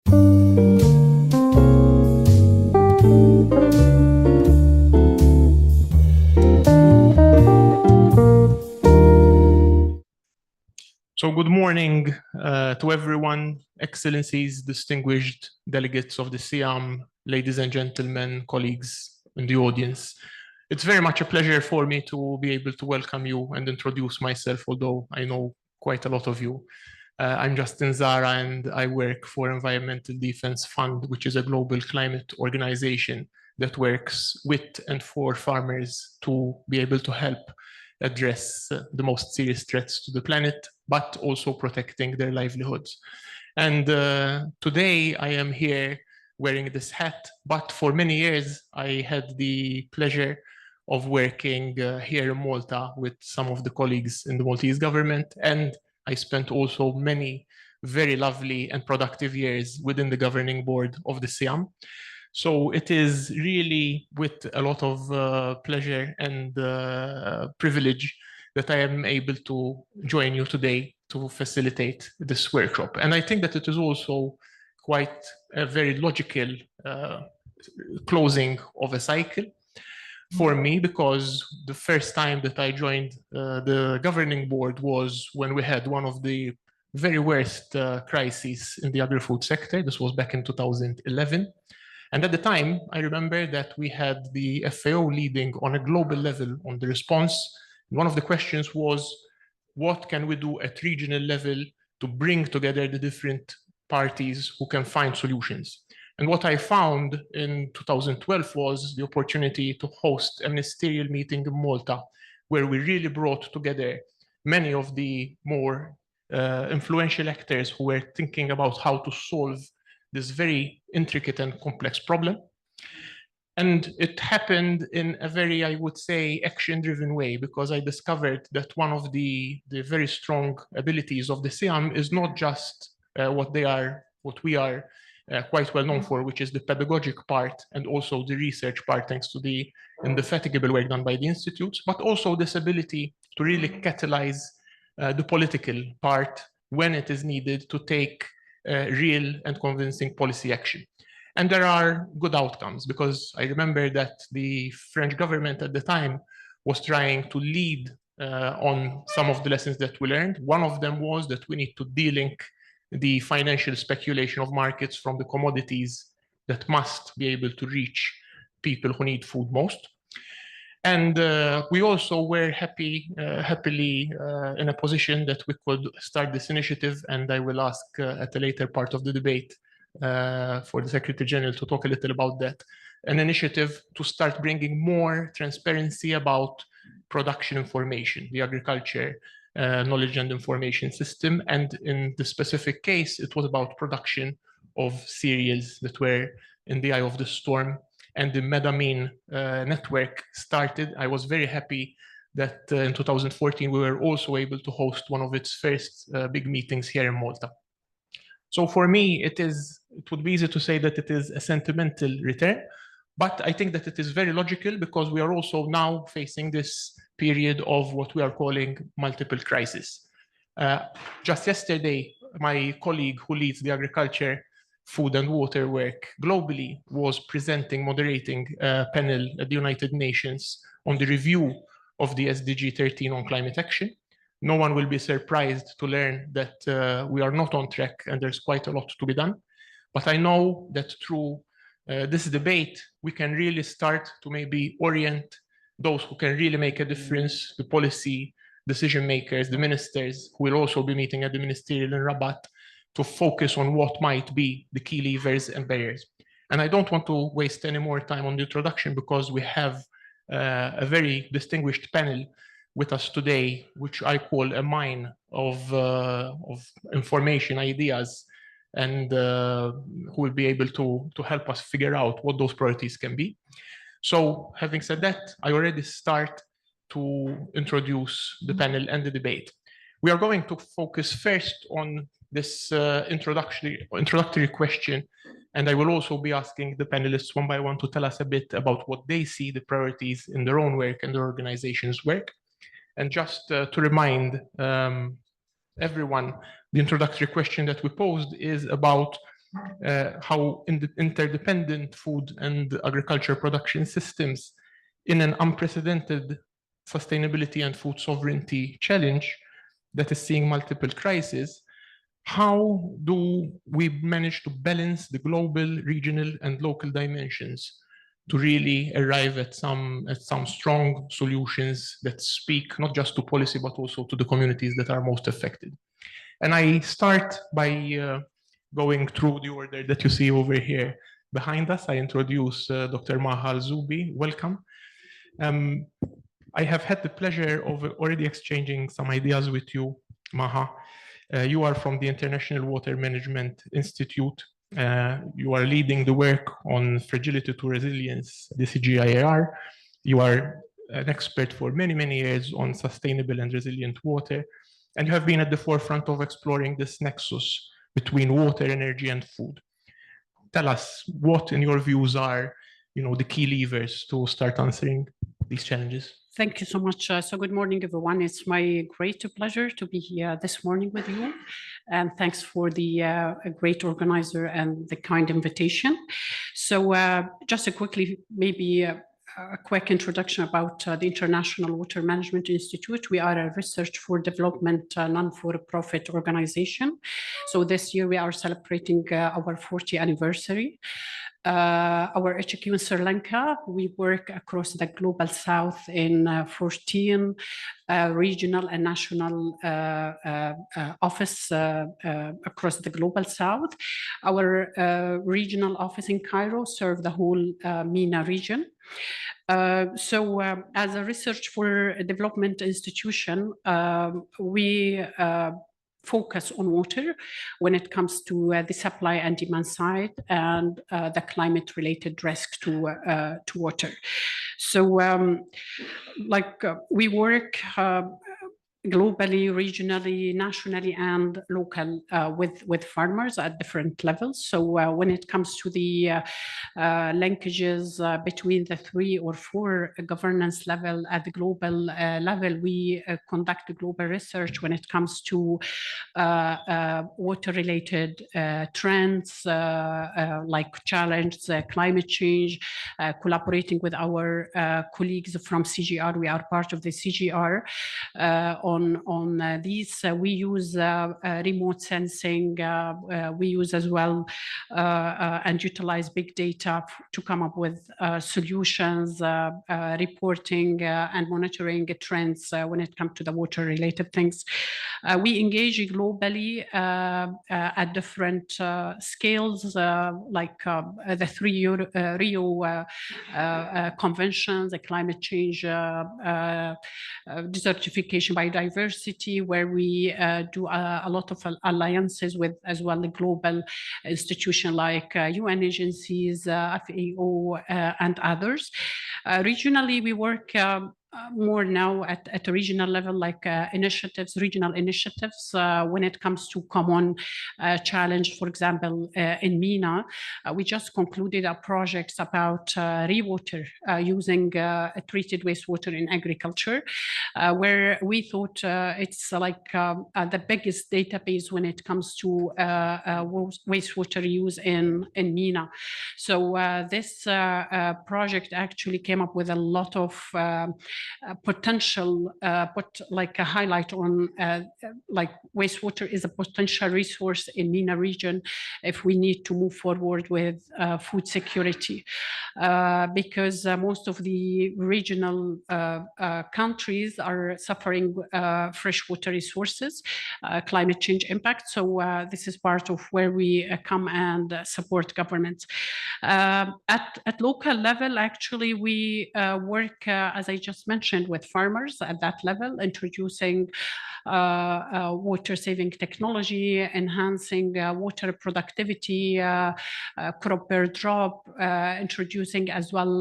So good morning to everyone, excellencies, distinguished delegates of the CIHEAM, ladies and gentlemen, colleagues in the audience. It's very much a pleasure for me to be able to welcome you and introduce myself, although I know quite a lot of you. I'm Justin Zara and I work for Environmental Defense Fund, which is a global climate organization that works with and for farmers to be able to help address the most serious threats to the planet, but also protecting their livelihoods. And today I am here wearing this hat, but for many years I had the pleasure of working here in Malta with some of the colleagues in the Maltese government, and I spent also many very lovely and productive years within the governing board of the CIHEAM. So it is really with a lot of pleasure and privilege that I am able to join you today to facilitate this workshop. And I think that it is also quite a very logical closing of a cycle for me, because the first time that I joined the governing board was when we had one of the very worst crises in the agri-food sector. This was back in 2011. And at the time, I remember that we had the FAO leading on a global level on the response. One of the questions was, what can we do at regional level to bring together the different parties who can find solutions? And what I found in 2012 was the opportunity to host a ministerial meeting in Malta, where we really brought together many of the more influential actors who were thinking about how to solve this very intricate and complex problem. And it happened in a very, I would say, action-driven way, because I discovered that one of the very strong abilities of the CIHEAM is not just what we are quite well known for, which is the pedagogic part and also the research part, thanks to the indefatigable work done by the institutes, but also this ability to really catalyze the political part when it is needed to take real and convincing policy action. And there are good outcomes, because I remember that the French government at the time was trying to lead on some of the lessons that we learned. One of them was that we need to de-link the financial speculation of markets from the commodities that must be able to reach people who need food most. And we also were happily in a position that we could start this initiative, and I will ask at a later part of the debate for the Secretary General to talk a little about that, an initiative to start bringing more transparency about production information, the agriculture knowledge and information system. And in the specific case, it was about production of cereals that were in the eye of the storm. And the Medamin network started. I was very happy that in 2014, we were also able to host one of its first big meetings here in Malta. So for me, it would be easy to say that it is a sentimental return, but I think that it is very logical, because we are also now facing this period of what we are calling multiple crises. Just yesterday, my colleague who leads the agriculture, food and water work globally was moderating a panel at the United Nations on the review of the SDG 13 on climate action. No one will be surprised to learn that we are not on track and there's quite a lot to be done. But I know that through this debate, we can really start to maybe orient those who can really make a difference, the policy decision makers, the ministers, who will also be meeting at the ministerial in Rabat, to focus on what might be the key levers and barriers. And I don't want to waste any more time on the introduction, because we have a very distinguished panel with us today, which I call a mine of information, ideas, and who will be able to help us figure out what those priorities can be. So having said that, I already start to introduce the panel and the debate. We are going to focus first on this introductory question, and I will also be asking the panelists one by one to tell us a bit about what they see the priorities in their own work and their organization's work. And just to remind everyone, the introductory question that we posed is about how interdependent food and agriculture production systems in an unprecedented sustainability and food sovereignty challenge that is seeing multiple crises, how do we manage to balance the global, regional, and local dimensions to really arrive at some strong solutions that speak not just to policy, but also to the communities that are most affected? And I start by going through the order that you see over here behind us. I introduce Dr. Maha Al-Zubi. Welcome. I have had the pleasure of already exchanging some ideas with you, Maha. You are from the International Water Management Institute. You are leading the work on fragility to resilience, the CIHEAM. You are an expert for many, many years on sustainable and resilient water. And you have been at the forefront of exploring this nexus between water, energy, and food. Tell us what, in your views, are the key levers to start answering these challenges. Thank you so much. So good morning, everyone. It's my great pleasure to be here this morning with you. And thanks for the great organizer and the kind invitation. So just a quickly, maybe a quick introduction about the International Water Management Institute. We are a research for development non-for-profit organization. So this year we are celebrating our 40th anniversary. Our HQ in Sri Lanka, we work across the Global South in 14 regional and national office across the Global South. Our regional office in Cairo serves the whole MENA region. So as a research for a development institution, we focus on water when it comes to the supply and demand side and the climate-related risk to water. So we work globally, regionally, nationally, and local with farmers at different levels. So when it comes to the linkages between the 3 or 4 governance level at the global level, we conduct global research when it comes to water-related trends like challenge, climate change, collaborating with our colleagues from CGR. We are part of the CGR on these. We use remote sensing. We use as well and utilize big data to come up with solutions, reporting and monitoring trends when it comes to the water-related things. We engage globally at different scales, like the 3 Rio conventions, the climate change, desertification, biodiversity, where we do a lot of alliances with as well the global institutions like UN agencies, FAO, and others. Regionally, we work more now at a regional level, like regional initiatives when it comes to common challenge. For example, in MENA, we just concluded a project about rewater using treated wastewater in agriculture, where we thought it's like the biggest database when it comes to wastewater use in MENA. So this project actually came up with a lot of potential, but like a highlight on like wastewater is a potential resource in MENA region if we need to move forward with food security, because most of the regional countries are suffering freshwater resources, climate change impact. So this is part of where we come and support governments. At local level, actually, we work, as I just mentioned, with farmers at that level, introducing water saving technology, enhancing water productivity, crop per drop, introducing as well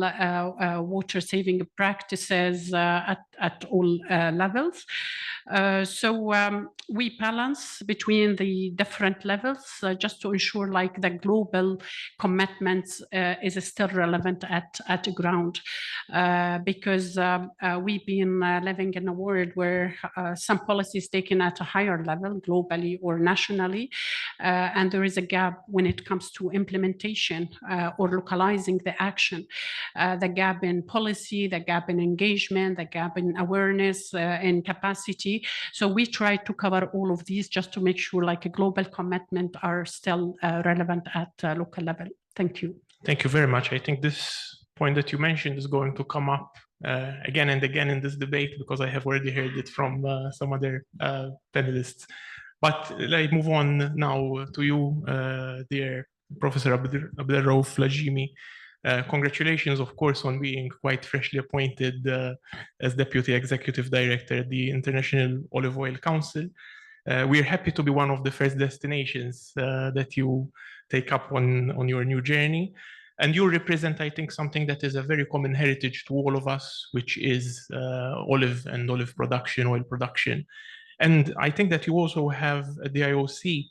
water saving practices at all levels. So we balance between the different levels just to ensure like the global commitments is still relevant at the ground, because we've been living in a world where some policies policy is taken at a higher level, globally or nationally, and there is a gap when it comes to implementation or localizing the action, the gap in policy, the gap in engagement, the gap in awareness and capacity. So we try to cover all of these just to make sure like a global commitment are still relevant at local level. Thank you. Thank you very much. I think this point that you mentioned is going to come up again and again in this debate, because I have already heard it from some other panelists. But I move on now to you, dear Professor Abdelraouf Lajimi. Congratulations, of course, on being quite freshly appointed as Deputy Executive Director at the International Olive Oil Council. We're happy to be one of the first destinations that you take up on your new journey. And you represent, I think, something that is a very common heritage to all of us, which is olive and olive production, oil production. And I think that you also have at the IOC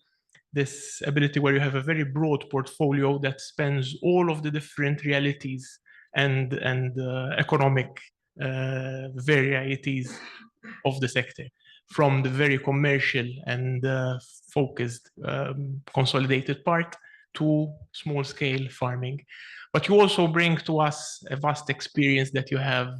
this ability where you have a very broad portfolio that spans all of the different realities and economic varieties of the sector, from the very commercial and focused consolidated part to small-scale farming. But you also bring to us a vast experience that you have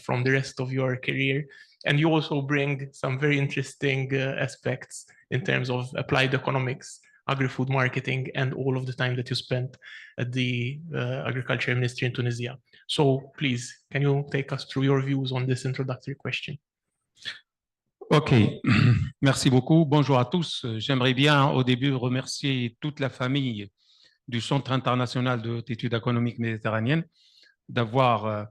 from the rest of your career. And you also bring some very interesting aspects in terms of applied economics, agri-food marketing, and all of the time that you spent at the Agriculture Ministry in Tunisia. So please, can you take us through your views on this introductory question? OK, merci beaucoup. Bonjour à tous. J'aimerais bien au début remercier toute la famille du Centre international d'études économiques méditerranéennes d'avoir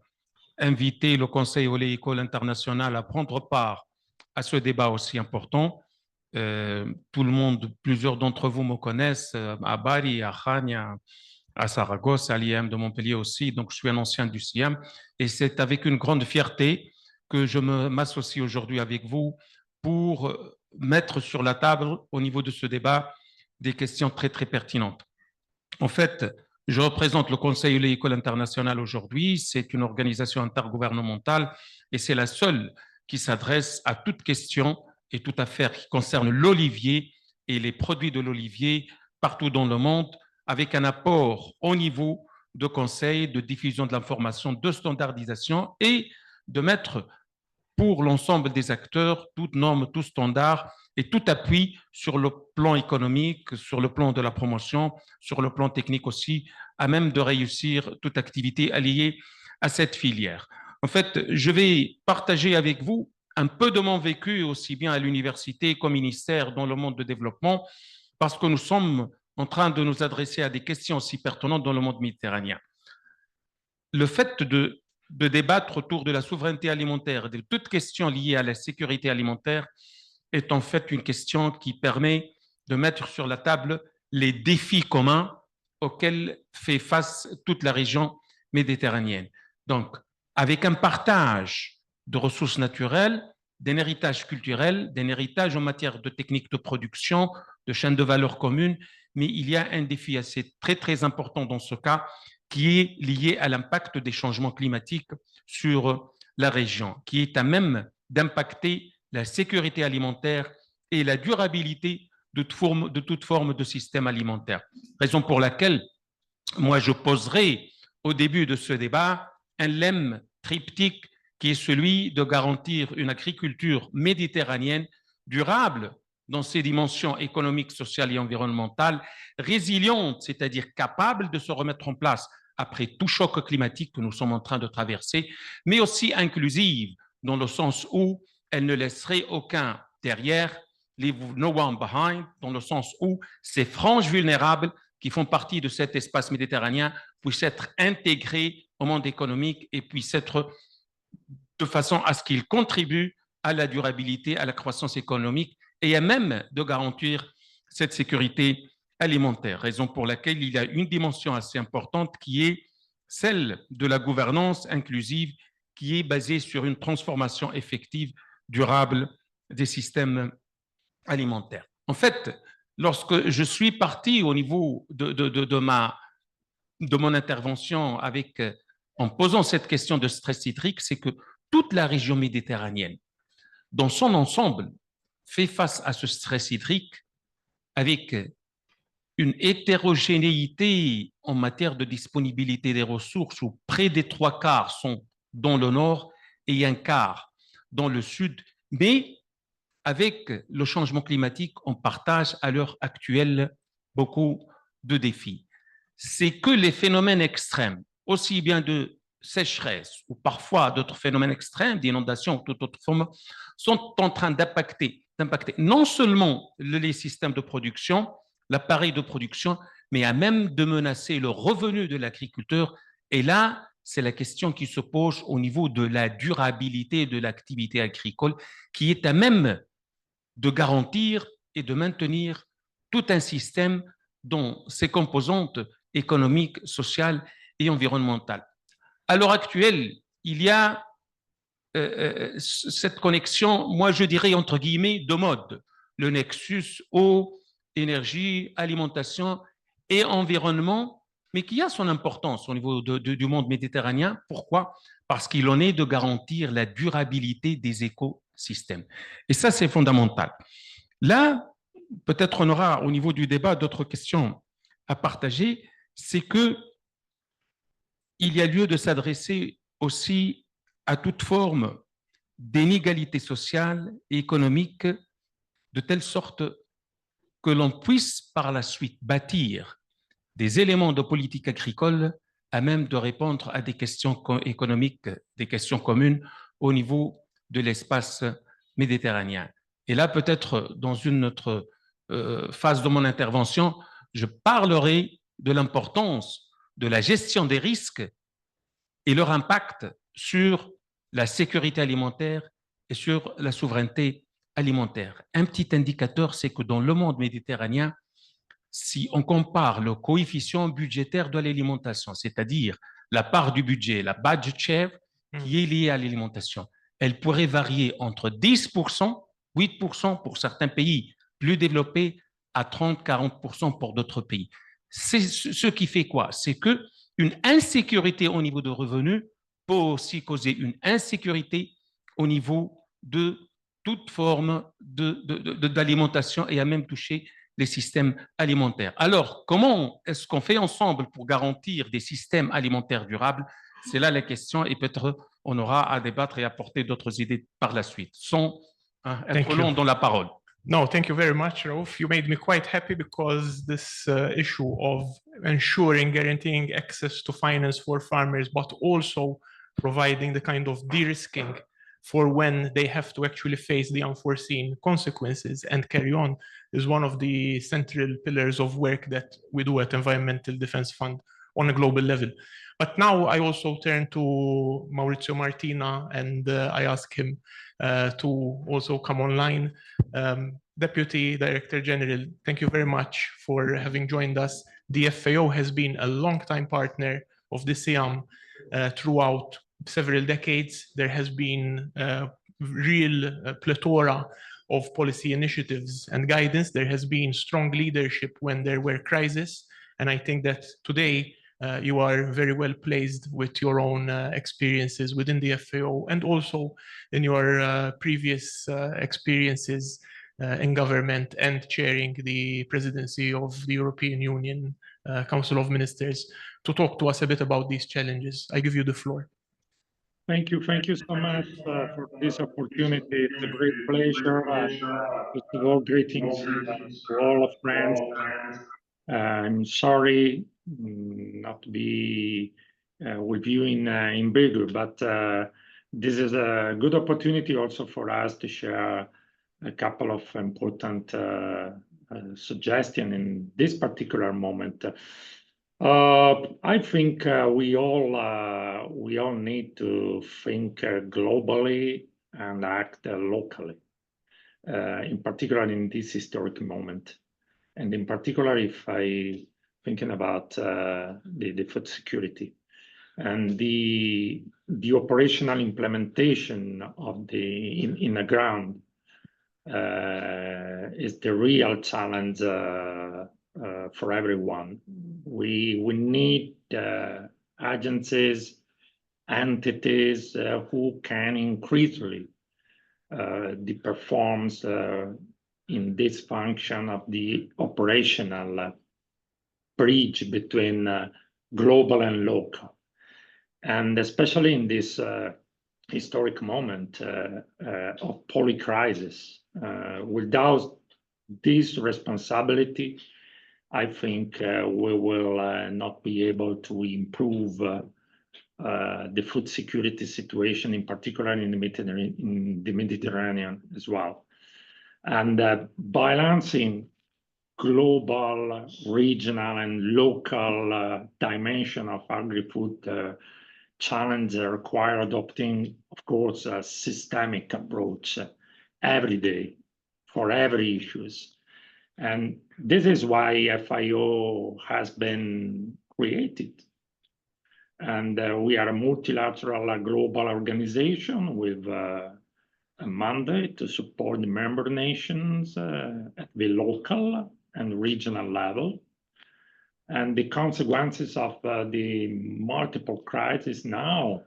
invité le Conseil oléicole international à prendre part à ce débat aussi important. Tout le monde, plusieurs d'entre vous me connaissent, à Bari, à Chania, à Saragosse, à l'IEM de Montpellier aussi. Donc, je suis un ancien du CIEM et c'est avec une grande fierté que je m'associe aujourd'hui avec vous pour mettre sur la table, au niveau de ce débat, des questions très, très pertinentes. En fait, je représente le Conseil oléicole international aujourd'hui. C'est une organisation intergouvernementale et c'est la seule qui s'adresse à toute question et toute affaire qui concerne l'olivier et les produits de l'olivier partout dans le monde, avec un apport au niveau de conseil, de diffusion de l'information, de standardisation et de mettre pour l'ensemble des acteurs toutes normes, tout standard et tout appui sur le plan économique, sur le plan de la promotion, sur le plan technique aussi, à même de réussir toute activité alliée à cette filière. En fait, je vais partager avec vous un peu de mon vécu, aussi bien à l'université qu'au ministère dans le monde de développement, parce que nous sommes en train de nous adresser à des questions aussi pertinentes dans le monde méditerranéen. Le fait de débattre autour de la souveraineté alimentaire, de toute question liée à la sécurité alimentaire, est en fait une question qui permet de mettre sur la table les défis communs auxquels fait face toute la région méditerranéenne. Donc, avec un partage de ressources naturelles, d'un héritage culturel, d'un héritage en matière de techniques de production, de chaînes de valeur communes, mais il y a un défi assez très, très important dans ce cas qui est lié à l'impact des changements climatiques sur la région, qui est à même d'impacter la sécurité alimentaire et la durabilité de toute forme de système alimentaire. Raison pour laquelle, moi, je poserai au début de ce débat un lemme triptyque qui est celui de garantir une agriculture méditerranéenne durable dans ses dimensions économiques, sociales et environnementales, résiliente, c'est-à-dire capable de se remettre en place après tout choc climatique que nous sommes en train de traverser, mais aussi inclusive dans le sens où elle ne laisserait aucun derrière, leave no one behind, dans le sens où ces franges vulnérables qui font partie de cet espace méditerranéen puissent être intégrées au monde économique et puissent être de façon à ce qu'ils contribuent à la durabilité, à la croissance économique et à même de garantir cette sécurité alimentaire. Raison pour laquelle il y a une dimension assez importante qui est celle de la gouvernance inclusive qui est basée sur une transformation effective, durable des systèmes alimentaires. En fait, lorsque je suis parti au niveau de mon intervention en posant cette question de stress hydrique, c'est que toute la région méditerranéenne, dans son ensemble, fait face à ce stress hydrique avec une hétérogénéité en matière de disponibilité des ressources où près des 3/4 sont dans le nord et 1/4 dans le sud, mais avec le changement climatique, on partage à l'heure actuelle beaucoup de défis. C'est que les phénomènes extrêmes, aussi bien de sécheresse ou parfois d'autres phénomènes extrêmes, d'inondations ou toute autre forme, sont en train d'impacter non seulement les systèmes de production, l'appareil de production, mais à même de menacer le revenu de l'agriculteur. Et là, c'est la question qui se pose au niveau de la durabilité de l'activité agricole, qui est à même de garantir et de maintenir tout un système dont ses composantes économiques, sociales et environnementales. À l'heure actuelle, il y a cette connexion, moi je dirais entre guillemets, de modes. Le nexus eau, énergie, alimentation et environnement, mais qui a son importance au niveau du monde méditerranéen. Pourquoi? Parce qu'il en est de garantir la durabilité des écosystèmes. Et ça, c'est fondamental. Là, peut-être on aura au niveau du débat d'autres questions à partager, c'est que il y a lieu de s'adresser aussi à toute forme d'inégalité sociale et économique, de telle sorte que l'on puisse par la suite bâtir des éléments de politique agricole à même de répondre à des questions économiques, des questions communes au niveau de l'espace méditerranéen. Et là, peut-être dans une autre phase de mon intervention, je parlerai de l'importance de la gestion des risques et leur impact sur la sécurité alimentaire et sur la souveraineté alimentaire. Un petit indicateur, c'est que dans le monde méditerranéen, si on compare le coefficient budgétaire de l'alimentation, c'est-à-dire la part du budget, la budget share, qui est liée à l'alimentation, elle pourrait varier entre 10%, 8% pour certains pays plus développés, à 30-40% pour d'autres pays. C'est ce qui fait quoi? C'est qu'une insécurité au niveau de revenus peut aussi causer une insécurité au niveau de toute forme d'alimentation et à même toucher les systèmes alimentaires. Alors, comment est-ce qu'on fait ensemble pour garantir des systèmes alimentaires durables? C'est là la question et peut-être on aura à débattre et apporter d'autres idées par la suite, sans être long dans la parole. No, thank you very much, Raouf. You made me quite happy because this issue of ensuring, guaranteeing access to finance for farmers, but also providing the kind of de-risking for when they have to actually face the unforeseen consequences and carry on is one of the central pillars of work that we do at Environmental Defense Fund on a global level. But now I also turn to Maurizio Martina and I ask him to also come online. Deputy Director General, thank you very much for having joined us. The FAO has been a long-time partner of the CIHEAM throughout several decades. There has been a real plethora of policy initiatives and guidance. There has been strong leadership when there were crises. And I think that today you are very well placed with your own experiences within the FAO and also in your previous experiences in government and chairing the presidency of the European Union Council of Ministers to talk to us a bit about these challenges. I give you the floor. Thank you so much for this opportunity. It's a great pleasure. First of all, greetings to all of friends. I'm sorry not to be with you in Birgu, but this is a good opportunity also for us to share a couple of important suggestions in this particular moment. I think we all need to think globally and act locally, in particular in this historic moment. And in particular, if I thinking about the food security and the operational implementation of in the ground is the real challenge for everyone. We need agencies, entities who can increasingly the performance in this function of the operational bridge between global and local. And especially in this historic moment of polycrisis, without this responsibility, I think we will not be able to improve the food security situation, in particular in the Mediterranean as well. And balancing global, regional, and local dimension of agri-food challenge require adopting, of course, a systemic approach every day for every issues. And this is why FIO has been created. And we are a multilateral global organization with a mandate to support the member nations at the local and regional level. And the consequences of the multiple crises now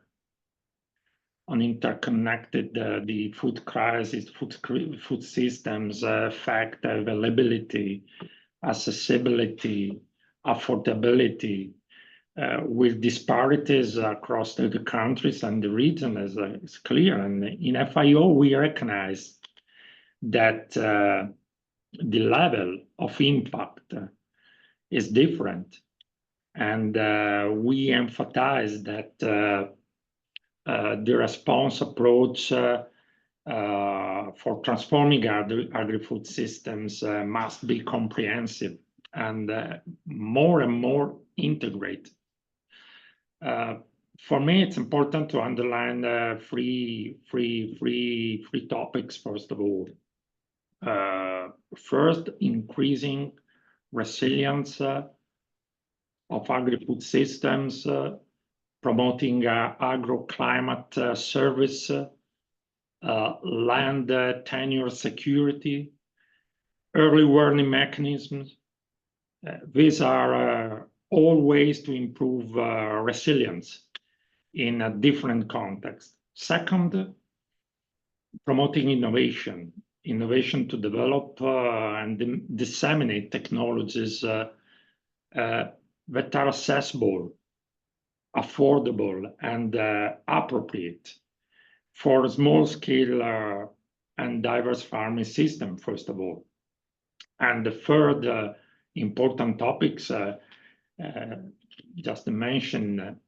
on interconnected the food crisis, food systems affect availability, accessibility, affordability, with disparities across the countries and the region is clear. And in FIO, we recognize that the level of impact is different. And we emphasize that the response approach for transforming agri-food systems must be comprehensive and more integrated. For me, it's important to underline three topics, first of all. First, increasing resilience of agri-food systems, promoting agroclimate service, land tenure security, early warning mechanisms. These are all ways to improve resilience in a different context. Second, promoting innovation to develop and disseminate technologies that are accessible, affordable, and appropriate for small-scale and diverse farming system, first of all. And the third important topics, just to mention,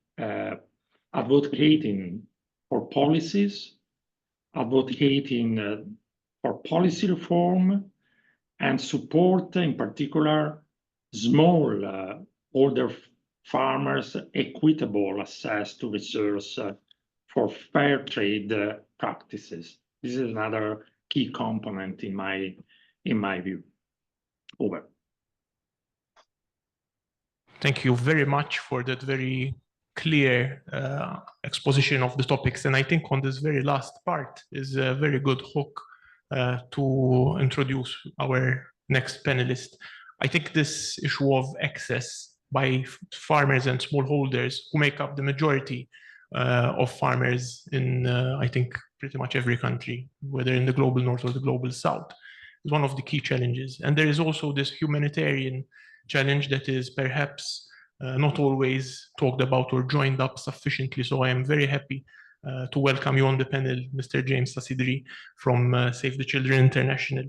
advocating for policies, advocating for policy reform, and support, in particular, small older farmers' equitable access to resources for fair trade practices. This is another key component in my view. Over. Thank you very much for that very clear exposition of the topics. And I think on this very last part is a very good hook to introduce our next panelist. I think this issue of access by farmers and smallholders, who make up the majority of farmers in, I think, pretty much every country, whether in the global north or the global south, is one of the key challenges. And there is also this humanitarian challenge that is perhaps not always talked about or joined up sufficiently. So I am very happy to welcome you on the panel, Mr. James Sassidri from Save the Children International.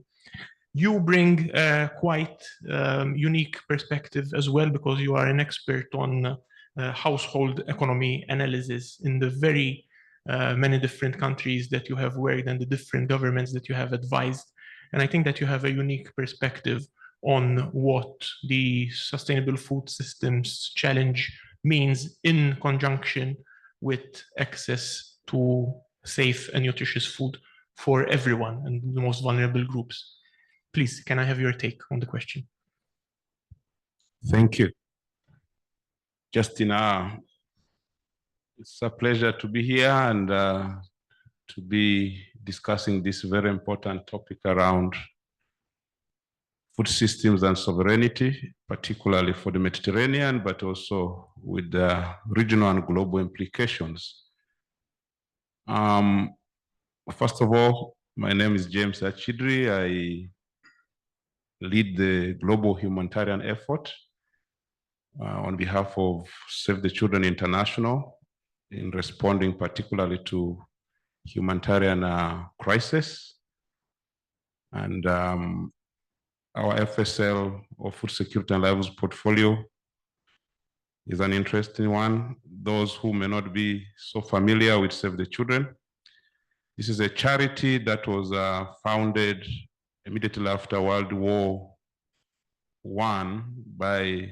You bring a quite unique perspective as well, because you are an expert on household economy analysis in the very many different countries that you have worked and the different governments that you have advised. And I think that you have a unique perspective on what the sustainable food systems challenge means in conjunction with access to safe and nutritious food for everyone and the most vulnerable groups. Please, can I have your take on the question? Thank you. Justina, it's a pleasure to be here and to be discussing this very important topic around food systems and sovereignty, particularly for the Mediterranean, but also with the regional and global implications. First of all, My name is James Achidri. I lead the global humanitarian effort on behalf of Save the Children International in responding particularly to humanitarian crisis. And our FSL, or Food Security and Livelihoods portfolio, is an interesting one. Those who may not be so familiar with Save the Children, this is a charity that was founded immediately after World War I by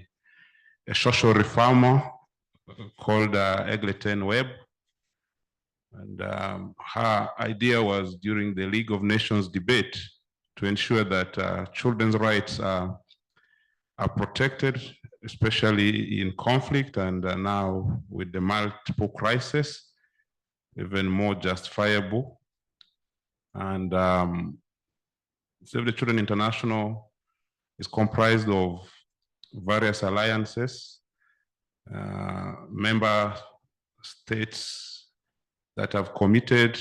a social reformer called Eglantine Webb. And her idea was, during the League of Nations debate, to ensure that children's rights are protected, especially in conflict, and now with the multiple crises, even more justifiable. And Save the Children International is comprised of various alliances, member states that have committed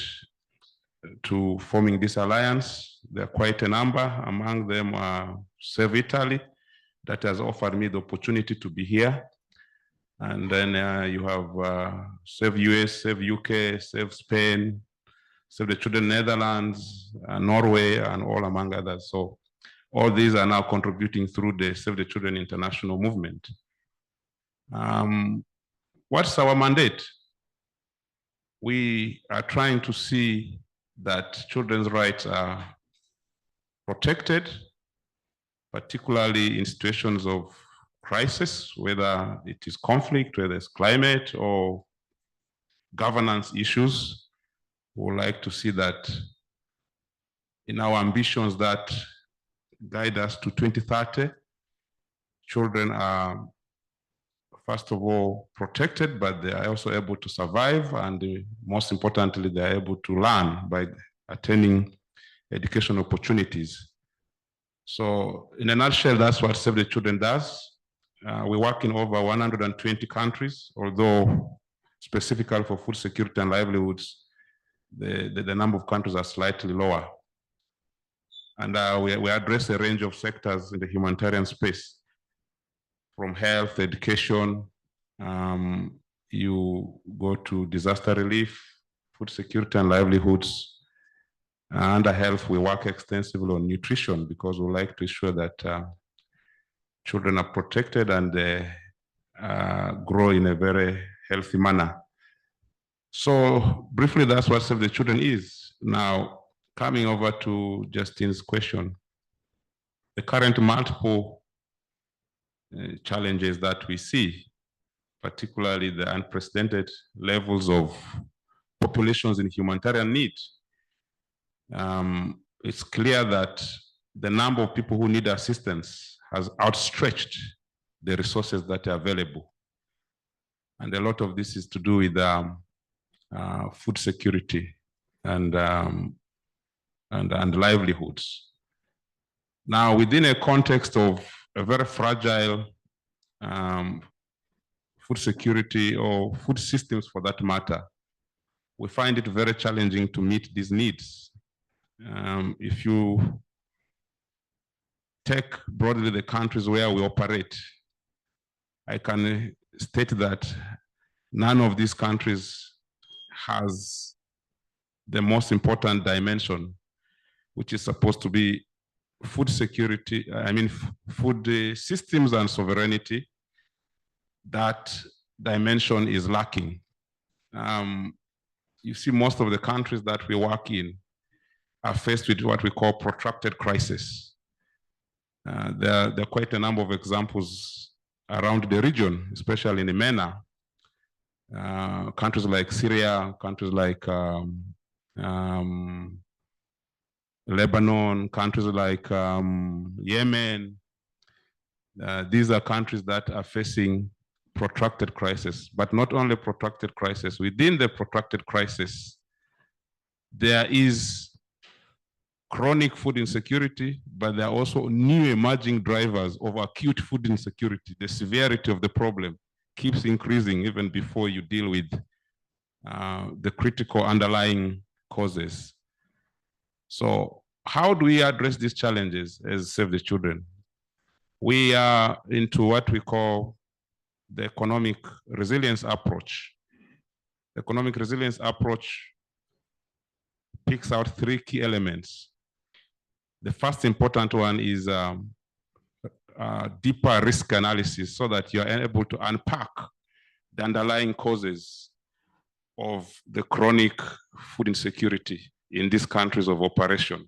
to forming this alliance. There are quite a number. Among them are Save Italy, that has offered me the opportunity to be here. And then you have Save US, Save UK, Save Spain, Save the Children Netherlands, Norway, and all among others. So all these are now contributing through the Save the Children International movement. What's our mandate? We are trying to see that children's rights are protected, particularly in situations of crisis, whether it is conflict, whether it's climate or governance issues. We would like to see that in our ambitions that guide us to 2030, children are, first of all, protected, but they are also able to survive, and most importantly, they are able to learn by attaining education opportunities. So in a nutshell, that's what Save the Children does. We work in over 120 countries, although specifically for food security and livelihoods, the number of countries are slightly lower. And we address a range of sectors in the humanitarian space, from health, education, you go to disaster relief, food security and livelihoods. Under health, we work extensively on nutrition, because we like to ensure that children are protected and they grow in a very healthy manner. So briefly, that's what Save the Children is. Now, coming over to Justin's question, the current multiple challenges that we see, particularly the unprecedented levels of populations in humanitarian need, it's clear that the number of people who need assistance has outstretched the resources that are available. And a lot of this is to do with food security and livelihoods. Now, within a context of a very fragile food security, or food systems for that matter, we find it very challenging to meet these needs. If you take broadly the countries where we operate, I can state that none of these countries has the most important dimension, which is supposed to be food security, food systems and sovereignty. That dimension is lacking. You see, most of the countries that we work in are faced with what we call protracted crisis. There are quite a number of examples around the region, especially in the MENA. Countries like Syria, countries like Lebanon, countries like Yemen. These are countries that are facing protracted crisis, but not only protracted crisis. Within the protracted crisis, there is chronic food insecurity, but there are also new emerging drivers of acute food insecurity. The severity of the problem keeps increasing even before you deal with the critical underlying causes. So how do we address these challenges as Save the Children? We are into what we call the economic resilience approach. The economic resilience approach picks out 3 key elements. The first important one is deeper risk analysis, so that you are able to unpack the underlying causes of the chronic food insecurity in these countries of operation.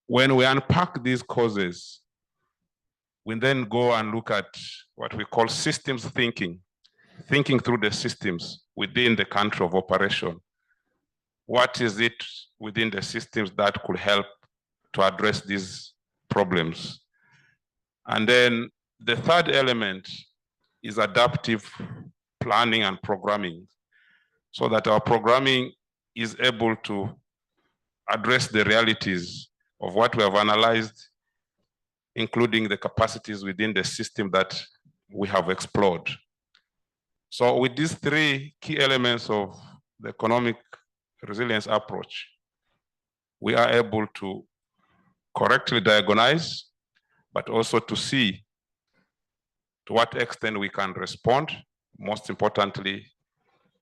When we unpack these causes, we then go and look at what we call systems thinking through the systems within the country of operation. What is it within the systems that could help to address these problems? And then the third element is adaptive planning and programming, so that our programming is able to address the realities of what we have analyzed, including the capacities within the system that we have explored. So with these 3 key elements of the economic resilience approach, we are able to correctly diagnose, but also to see to what extent we can respond, most importantly,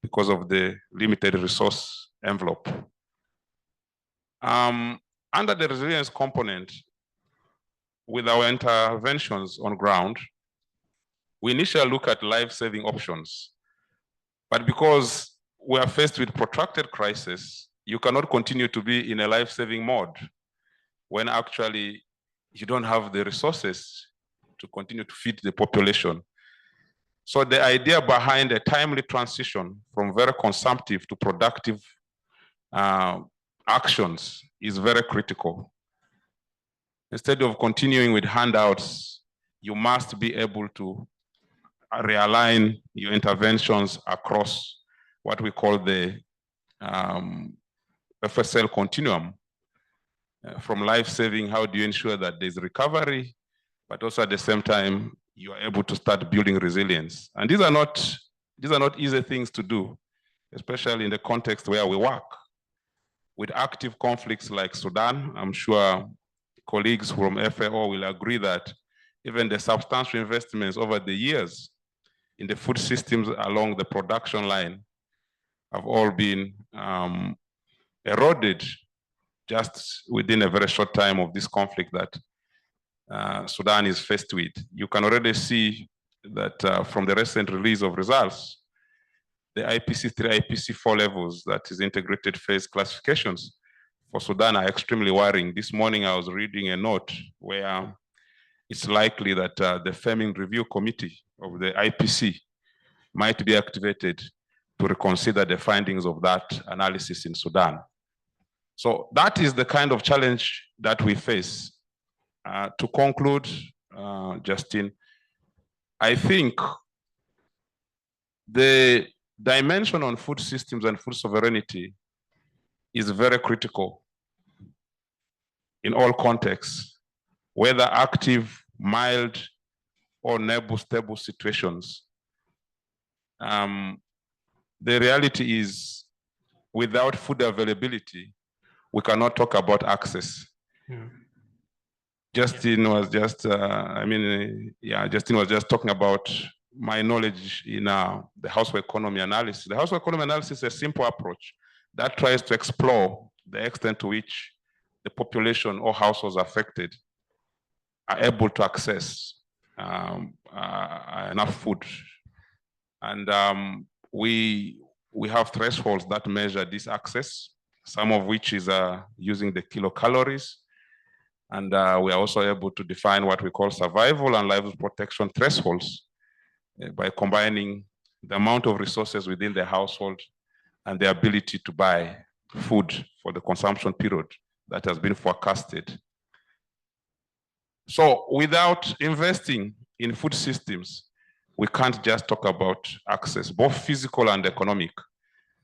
because of the limited resource envelope. Under the resilience component, with our interventions on ground, we initially look at life-saving options. But because we are faced with protracted crisis, you cannot continue to be in a life-saving mode when actually you don't have the resources to continue to feed the population. So the idea behind a timely transition from very consumptive to productive actions is very critical. Instead of continuing with handouts, you must be able to realign your interventions across what we call the FSL continuum. From life-saving, how do you ensure that there's recovery, but also at the same time, you are able to start building resilience. And these are not easy things to do, especially in the context where we work. With active conflicts like Sudan, I'm sure colleagues from FAO will agree that even the substantial investments over the years in the food systems along the production line have all been eroded just within a very short time of this conflict that Sudan is faced with. You can already see that from the recent release of results, the IPC3, IPC4 levels, that is integrated phase classifications for Sudan, are extremely worrying. This morning I was reading a note where it's likely that the Famine Review Committee of the IPC might be activated to reconsider the findings of that analysis in Sudan. So that is the kind of challenge that we face. To conclude, Justin, I think the dimension on food systems and food sovereignty is very critical in all contexts, whether active, mild, or stable situations. The reality is, without food availability, we cannot talk about access. Yeah. Justin was just, Justin was just talking about my knowledge in the household economy analysis. The household economy analysis is a simple approach that tries to explore the extent to which the population or households affected are able to access enough food. And we have thresholds that measure this access, some of which is using the kilocalories. And we are also able to define what we call survival and livelihood protection thresholds by combining the amount of resources within the household and the ability to buy food for the consumption period that has been forecasted. So without investing in food systems, we can't just talk about access, both physical and economic.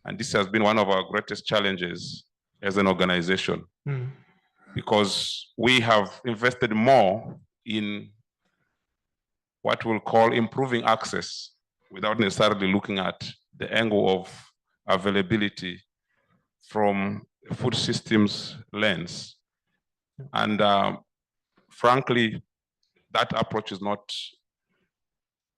And this has been one of our greatest challenges as an organization, because we have invested more in what we'll call improving access without necessarily looking at the angle of availability from a food systems lens. And frankly, that approach is not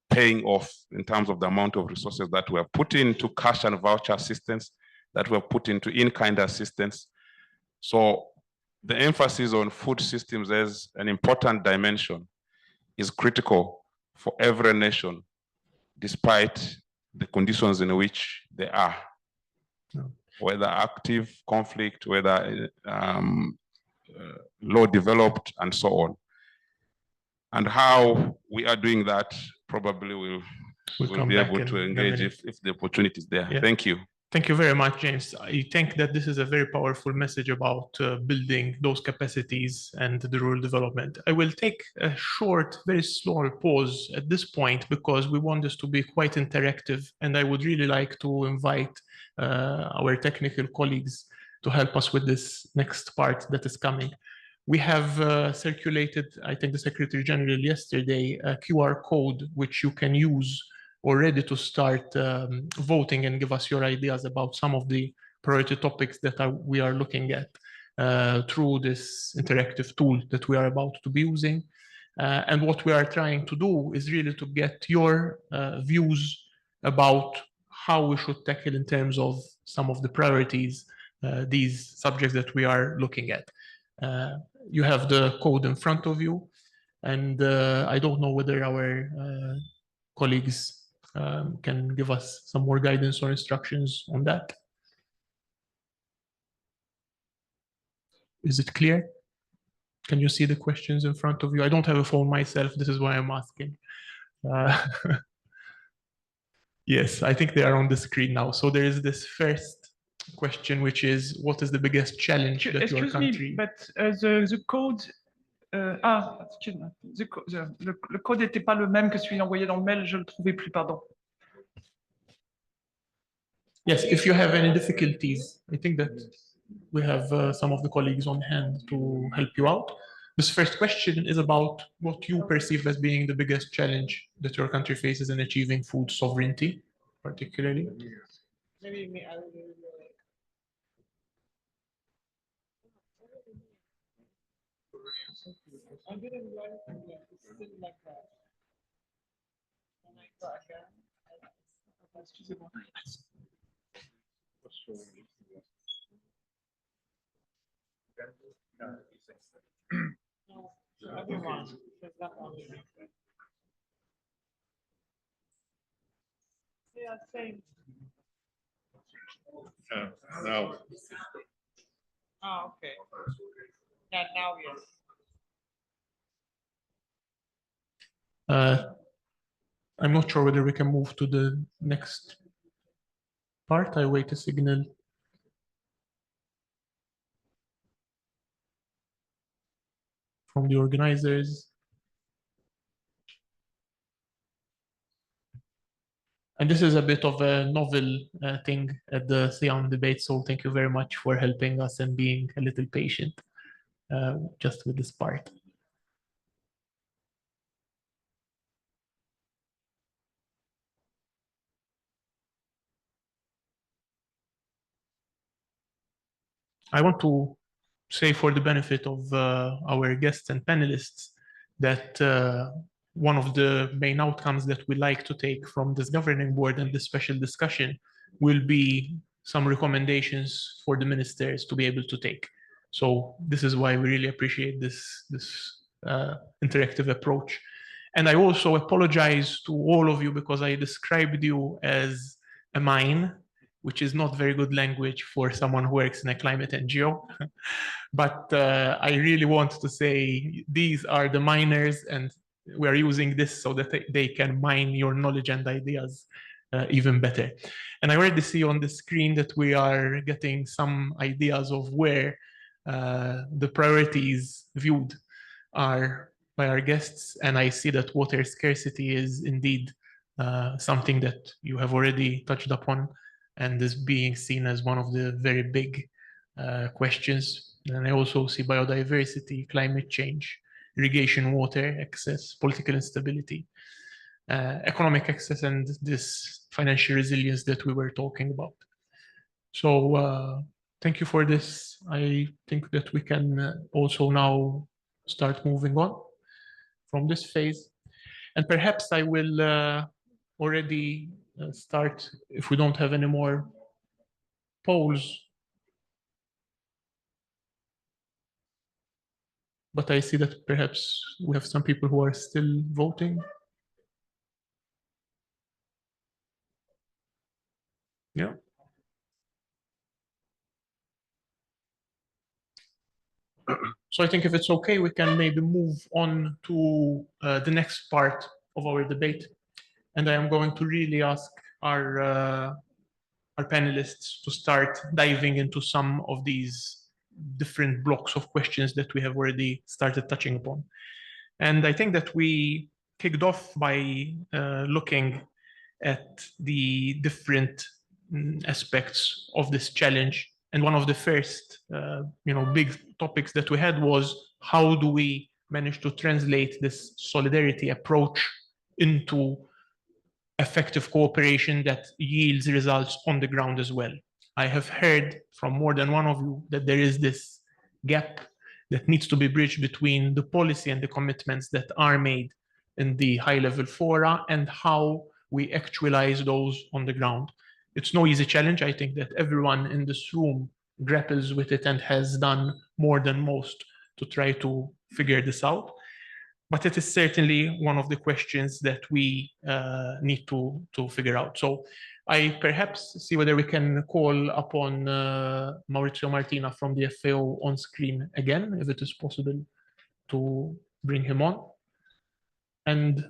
paying off in terms of the amount of resources that we have put into cash and voucher assistance, that we have put into in-kind assistance. So the emphasis on food systems as an important dimension is critical for every nation, despite the conditions in which they are, whether active conflict, whether low developed, and so on. And how we are doing that probably we'll be able to engage if the opportunity is there. Yeah. Thank you. Thank you very much, James. I think that this is a very powerful message about building those capacities and the rural development. I will take a short, very small pause at this point because we want this to be quite interactive, and I would really like to invite our technical colleagues to help us with this next part that is coming. We have circulated, I think the Secretary General yesterday, a QR code which you can use already to start voting and give us your ideas about some of the priority topics that we are looking at through this interactive tool that we are about to be using. And what we are trying to do is really to get your views about how we should tackle in terms of some of the priorities, these subjects that we are looking at. You have the code in front of you, and I don't know whether our colleagues can give us some more guidance or instructions on that. Is it clear? Can you see the questions in front of you? I don't have a phone myself, this is why I'm asking. Yes, I think they are on the screen now. So there is this first question, which is, what is the biggest challenge that your country... Excuse me, but the code... excuse-moi. Le code n'était pas le même que celui envoyé dans le mail, je ne le trouvais plus, pardon. Yes, if you have any difficulties, I think that we have some of the colleagues on hand to help you out. This first question is about what you perceive as being the biggest challenge that your country faces in achieving food sovereignty, particularly. Maybe I didn't like it like that. When I go again, excusez-moi. No, everyone, there's that one. Yeah, same. No. Oh, okay. Yeah, now yes. I'm not sure whether we can move to the next part. I wait a signal. From the organizers. And this is a bit of a novel thing at the CIHEAM debate, so thank you very much for helping us and being a little patient just with this part. I want to say, for the benefit of our guests and panelists, that one of the main outcomes that we like to take from this governing board and this special discussion will be some recommendations for the ministers to be able to take. So this is why we really appreciate this interactive approach. And I also apologize to all of you because I described you as a mine, which is not very good language for someone who works in a climate NGO. But I really want to say these are the miners, and we're using this so that they can mine your knowledge and ideas even better. And I already see on the screen that we are getting some ideas of where the priorities viewed are by our guests. And I see that water scarcity is indeed something that you have already touched upon, and is being seen as one of the very big questions. And I also see biodiversity, climate change, irrigation water access, political instability, economic access, and this financial resilience that we were talking about. So thank you for this. I think that we can also now start moving on from this phase. And perhaps I will already start, if we don't have any more polls. But I see that perhaps we have some people who are still voting. Yeah. So I think if it's okay, we can maybe move on to the next part of our debate. And I am going to really ask our panelists to start diving into some of these different blocks of questions that we have already started touching upon. And I think that we kicked off by looking at the different aspects of this challenge. And one of the first, big topics that we had was how do we manage to translate this solidarity approach into effective cooperation that yields results on the ground as well. I have heard from more than one of you that there is this gap that needs to be bridged between the policy and the commitments that are made in the high-level fora and how we actualize those on the ground. It's no easy challenge. I think that everyone in this room grapples with it and has done more than most to try to figure this out. But it is certainly one of the questions that we need to figure out. So I perhaps see whether we can call upon Maurizio Martina from the FAO on screen again, if it is possible to bring him on. And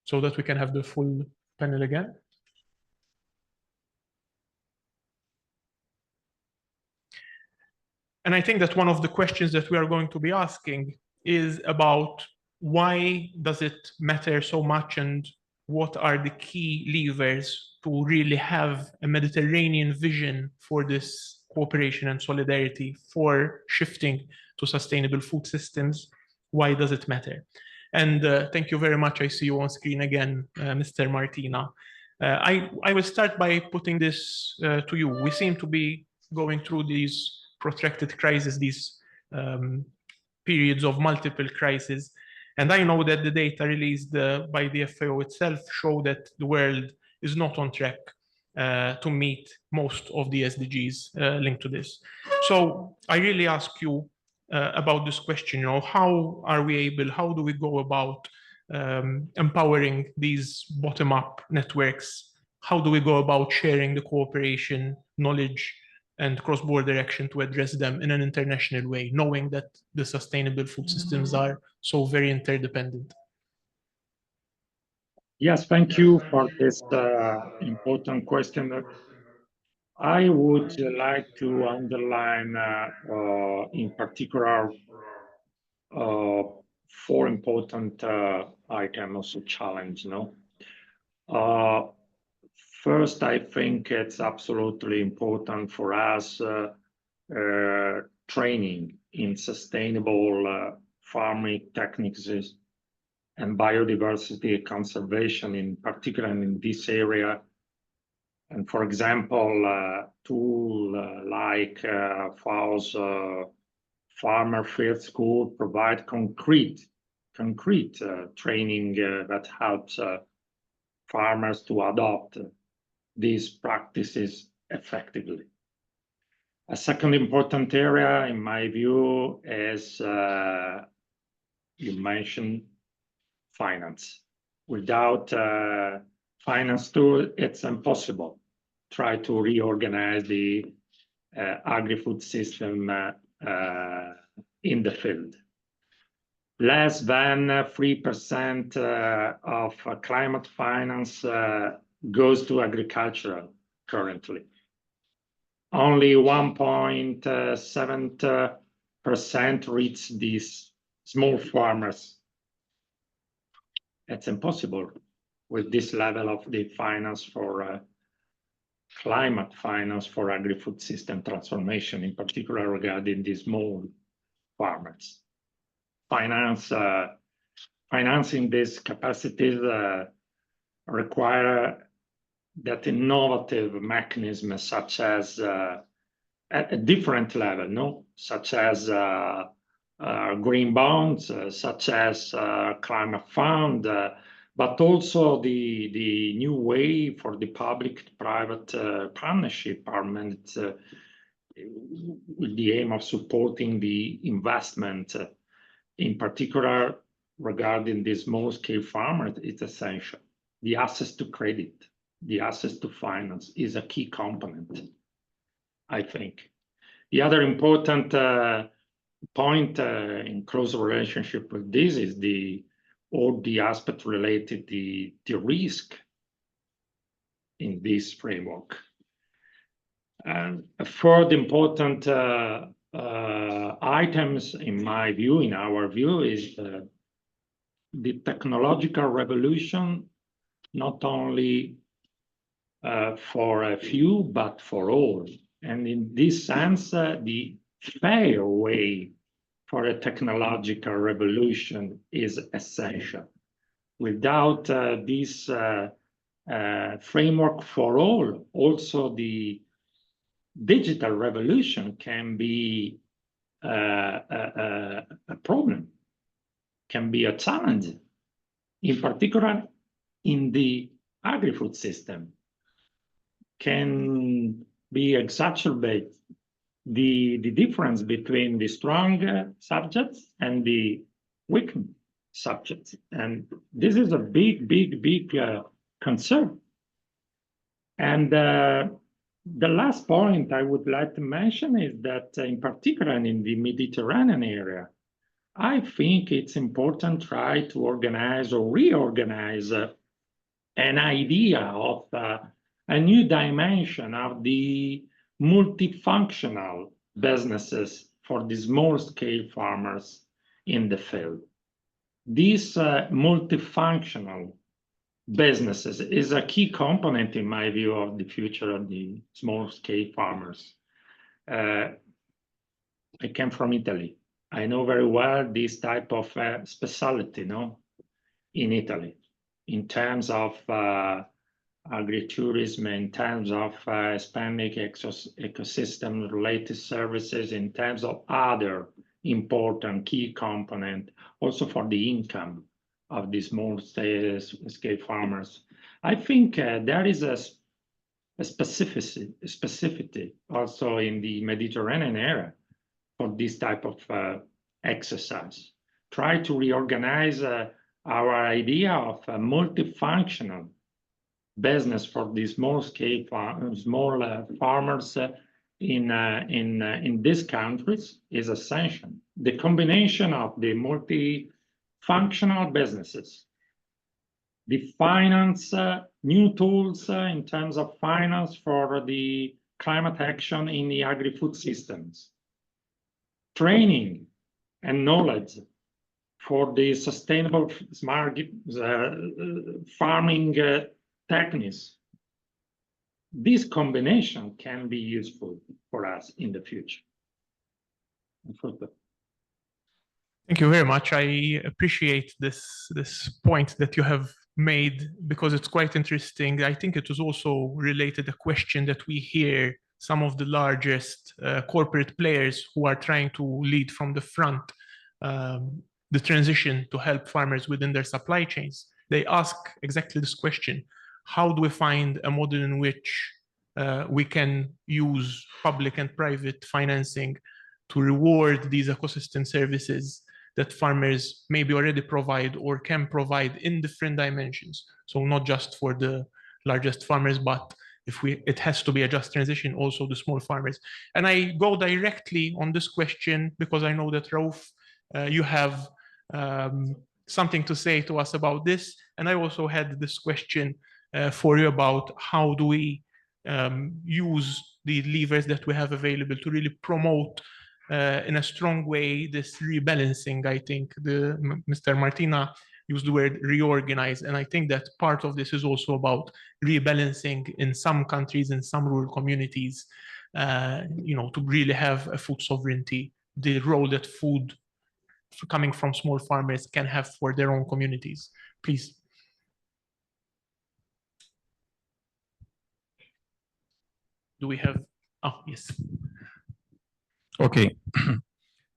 so that we can have the full panel again. And I think that one of the questions that we are going to be asking is about why does it matter so much and what are the key levers to really have a Mediterranean vision for this cooperation and solidarity for shifting to sustainable food systems? Why does it matter? And thank you very much. I see you on screen again, Mr. Martina. I will start by putting this to you. We seem to be going through these protracted crises, these periods of multiple crises. And I know that the data released by the FAO itself show that the world is not on track to meet most of the SDGs linked to this. So I really ask you about this question, how are we able, how do we go about empowering these bottom-up networks? How do we go about sharing the cooperation, knowledge, and cross-border action to address them in an international way, knowing that the sustainable food systems are so very interdependent? Yes, thank you for this important question. I would like to underline in particular 4 important items of challenge. First, I think it's absolutely important for us training in sustainable farming techniques and biodiversity conservation, in particular in this area. And for example, tool like FAO's Farmer Field School provide concrete training that helps farmers to adopt these practices effectively. A second important area, in my view, is you mentioned finance. Without finance tool, it's impossible. Try to reorganize the agri-food system in the field. Less than 3% of climate finance goes to agriculture currently. Only 1.7% reach these small farmers. It's impossible with this level of the finance for climate finance for agri-food system transformation, in particular regarding the small farmers. Finance financing these capacities require that innovative mechanism, such as at a different level, no, such as green bonds, such as climate fund, but also the new way for the public-private partnership with the aim of supporting the investment, in particular regarding the small-scale farmers. It's essential. The access to credit, the access to finance is a key component, I think. The other important point in close relationship with this is all the aspects related to the risk in this framework. And a third important items, in my view, in our view, is the technological revolution, not only for a few, but for all. And in this sense, the fair way for a technological revolution is essential. Without this framework for all, also the digital revolution can be a problem, can be a challenge, in particular in the agri-food system, can be exacerbate the difference between the strong subjects and the weak subjects. And this is a big concern. And the last point I would like to mention is that in particular in the Mediterranean area, I think it's important to try to organize or reorganize an idea of a new dimension of the multifunctional businesses for the small-scale farmers in the field. These multifunctional businesses is a key component, in my view, of the future of the small-scale farmers. I came from Italy. I know very well this type of specialty, no, in Italy, in terms of agritourism, in terms of Hispanic ecosystem-related services, in terms of other important key component, also for the income of these small-scale farmers. I think there is a specificity also in the Mediterranean area for this type of exercise. Try to reorganize our idea of a multifunctional business for the small-scale farmers in these countries is essential. The combination of the multifunctional businesses, the finance, new tools in terms of finance for the climate action in the agri-food systems, training and knowledge for the sustainable smart farming techniques. This combination can be useful for us in the future. Thank you very much. I appreciate this point that you have made, because it's quite interesting. I think it was also related a question that we hear some of the largest corporate players who are trying to lead from the front the transition to help farmers within their supply chains. They ask exactly this question: how do we find a model in which we can use public and private financing to reward these ecosystem services that farmers maybe already provide or can provide in different dimensions? So not just for the largest farmers, but it has to be a just transition, also the small farmers. And I go directly on this question because I know that Rauf, you have something to say to us about this. And I also had this question for you about how do we use the levers that we have available to really promote in a strong way this rebalancing. I think Mr. Martina used the word reorganize, and I think that part of this is also about rebalancing in some countries, in some rural communities, to really have a food sovereignty, the role that food coming from small farmers can have for their own communities. Please. Do we have? Oh, yes. OK.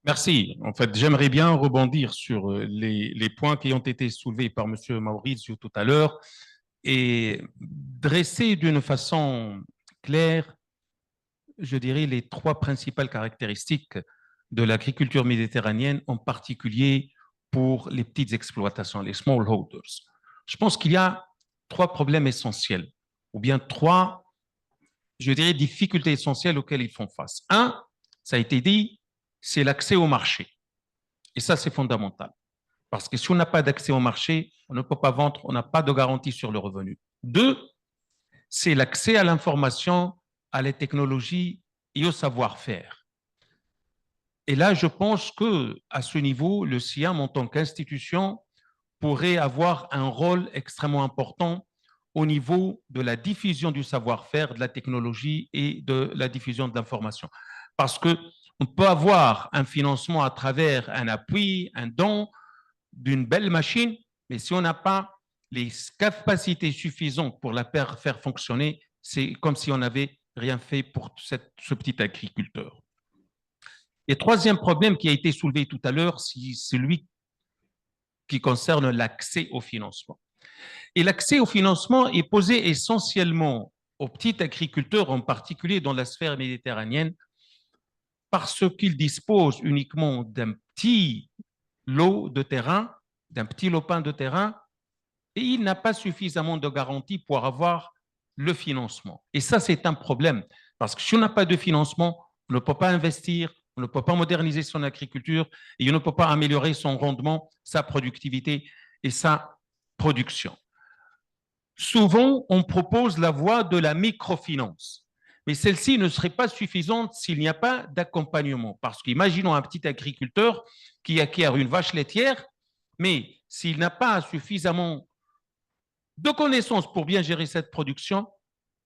Merci. En fait, j'aimerais bien rebondir sur les points qui ont été soulevés par M. Maurizio tout à l'heure et dresser d'une façon claire, je dirais, les trois principales caractéristiques de l'agriculture méditerranéenne, en particulier pour les petites exploitations, les smallholders. Je pense qu'il y a trois problèmes essentiels, ou bien trois, je dirais, difficultés essentielles auxquelles ils font face. Un, ça a été dit, c'est l'accès au marché. Et ça, c'est fondamental. Parce que si on n'a pas d'accès au marché, on ne peut pas vendre, on n'a pas de garantie sur le revenu. Deux, c'est l'accès à l'information, à la technologie et au savoir-faire. Et là, je pense qu'à ce niveau, le CIHEAM, en tant qu'institution, pourrait avoir un rôle extrêmement important au niveau de la diffusion du savoir-faire, de la technologie et de la diffusion de l'information. Parce qu'on peut avoir un financement à travers un appui, un don d'une belle machine, mais si on n'a pas les capacités suffisantes pour la faire fonctionner, c'est comme si on n'avait rien fait pour ce petit agriculteur. Et troisième problème qui a été soulevé tout à l'heure, c'est celui qui concerne l'accès au financement. Et l'accès au financement est posé essentiellement aux petits agriculteurs, en particulier dans la sphère méditerranéenne, parce qu'ils disposent uniquement d'un petit lot de terrain, d'un petit lopin de terrain, et il n'a pas suffisamment de garanties pour avoir le financement. Et ça, c'est un problème, parce que si on n'a pas de financement, on ne peut pas investir, on ne peut pas moderniser son agriculture, et on ne peut pas améliorer son rendement, sa productivité et sa production. Souvent, on propose la voie de la microfinance. Mais celle-ci ne serait pas suffisante s'il n'y a pas d'accompagnement. Parce qu'imaginons un petit agriculteur qui acquiert une vache laitière, mais s'il n'a pas suffisamment de connaissances pour bien gérer cette production,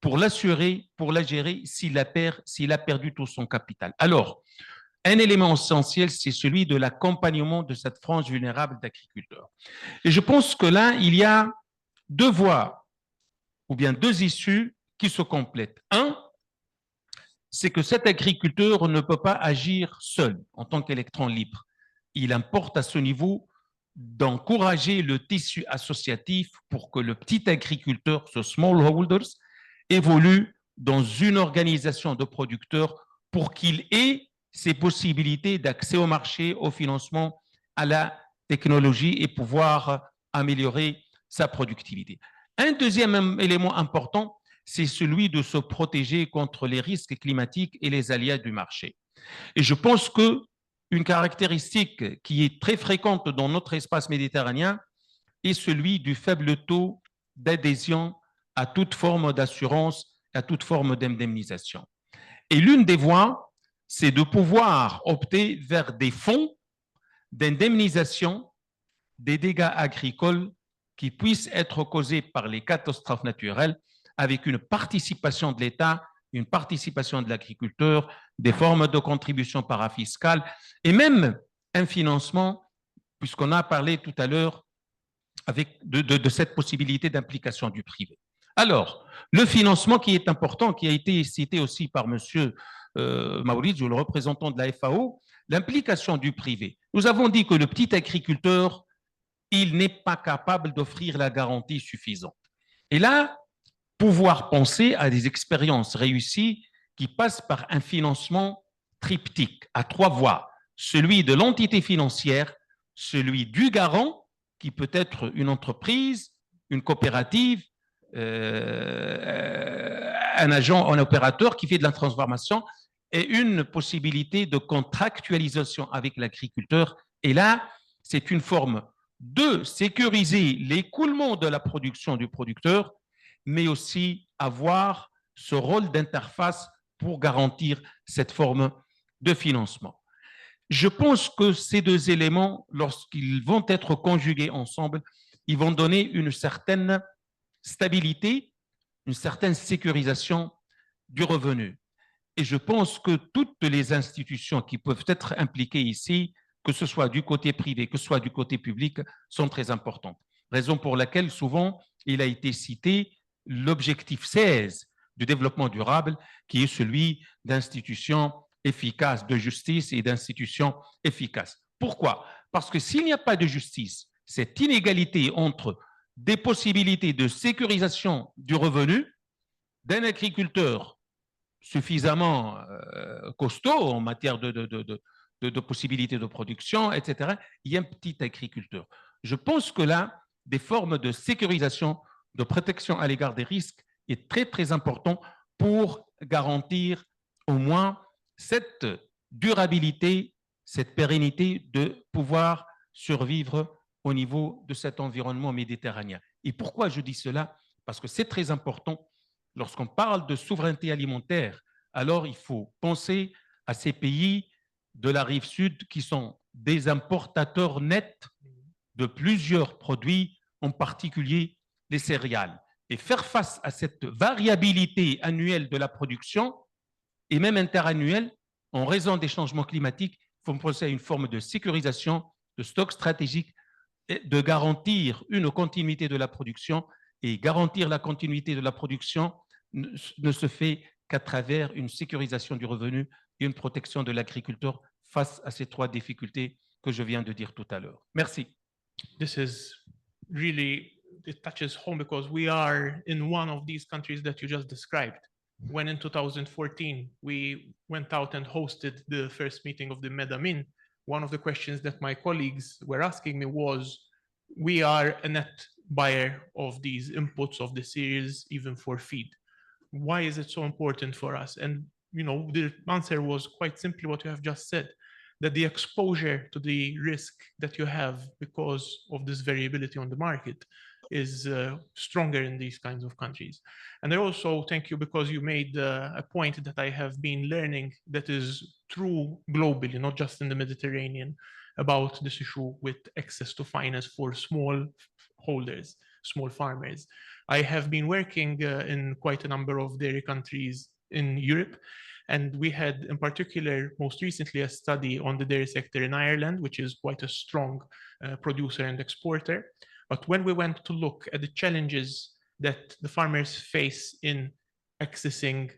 pour l'assurer, pour la gérer, s'il a perdu tout son capital. Alors, un élément essentiel, c'est celui de l'accompagnement de cette frange vulnérable d'agriculteurs. Et je pense que là, il y a deux voies, ou bien deux issues qui se complètent. Un, c'est que cet agriculteur ne peut pas agir seul en tant qu'électron libre. Il importe à ce niveau d'encourager le tissu associatif pour que le petit agriculteur, ce smallholders, évolue dans une organisation de producteurs pour qu'il ait ces possibilités d'accès au marché, au financement, à la technologie et pouvoir améliorer sa productivité. Un deuxième élément important, c'est celui de se protéger contre les risques climatiques et les aléas du marché. Et je pense qu'une caractéristique qui est très fréquente dans notre espace méditerranéen est celui du faible taux d'adhésion à toute forme d'assurance, à toute forme d'indemnisation. Et l'une des voies, c'est de pouvoir opter vers des fonds d'indemnisation des dégâts agricoles qui puissent être causés par les catastrophes naturelles, avec une participation de l'État, une participation de l'agriculteur, des formes de contribution parafiscale et même un financement, puisqu'on a parlé tout à l'heure de cette possibilité d'implication du privé. Alors, le financement qui est important, qui a été cité aussi par M. Maurizio, le représentant de la FAO, l'implication du privé. Nous avons dit que le petit agriculteur, il n'est pas capable d'offrir la garantie suffisante. Et là, pouvoir penser à des expériences réussies qui passent par un financement triptyque à trois voies. Celui de l'entité financière, celui du garant, qui peut être une entreprise, une coopérative, un agent, un opérateur qui fait de la transformation, et une possibilité de contractualisation avec l'agriculteur. Et là, c'est une forme de sécuriser l'écoulement de la production du producteur, mais aussi avoir ce rôle d'interface pour garantir cette forme de financement. Je pense que ces deux éléments, lorsqu'ils vont être conjugués ensemble, ils vont donner une certaine stabilité, une certaine sécurisation du revenu. Et je pense que toutes les institutions qui peuvent être impliquées ici que ce soit du côté privé, que ce soit du côté public, sont très importantes. Raison pour laquelle souvent il a été cité l'objectif 16 du développement durable, qui est celui d'institutions efficaces de justice et d'institutions efficaces. Pourquoi? Parce que s'il n'y a pas de justice, cette inégalité entre des possibilités de sécurisation du revenu d'un agriculteur suffisamment costaud en matière de possibilités de production, etc., il y a un petit agriculteur. Je pense que là, des formes de sécurisation, de protection à l'égard des risques est très, très important pour garantir au moins cette durabilité, cette pérennité de pouvoir survivre au niveau de cet environnement méditerranéen. Et pourquoi je dis cela? Parce que c'est très important. Lorsqu'on parle de souveraineté alimentaire, alors il faut penser à ces pays de la rive sud qui sont des importateurs nets de plusieurs produits, en particulier les céréales. Et faire face à cette variabilité annuelle de la production et même interannuelle, en raison des changements climatiques, il faut penser à une forme de sécurisation, de stock stratégique, et de garantir une continuité de la production. Et garantir la continuité de la production ne se fait qu'à travers une sécurisation du revenu et une protection de l'agriculteur face à ces trois difficultés que je viens de dire tout à l'heure. Merci. This is really, it touches home because we are in one of these countries that you just described. When in 2014, we went out and hosted the first meeting of the Medamin, one of the questions that my colleagues were asking me was, we are a net buyer of these inputs of the cereals, even for feed. Why is it so important for us? And you know, the answer was quite simply what you have just said, that the exposure to the risk that you have because of this variability on the market is stronger in these kinds of countries. And I also thank you because you made a point that I have been learning that is true globally, not just in the Mediterranean, about this issue with access to finance for small holders, small farmers. I have been working in quite a number of dairy countries in Europe, and we had in particular most recently a study on the dairy sector in Ireland, which is quite a strong producer and exporter. But when we went to look at the challenges that the farmers face in accessing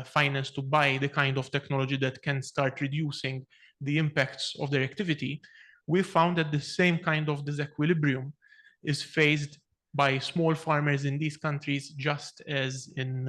finance to buy the kind of technology that can start reducing the impacts of their activity, we found that the same kind of disequilibrium is faced by small farmers in these countries, just as in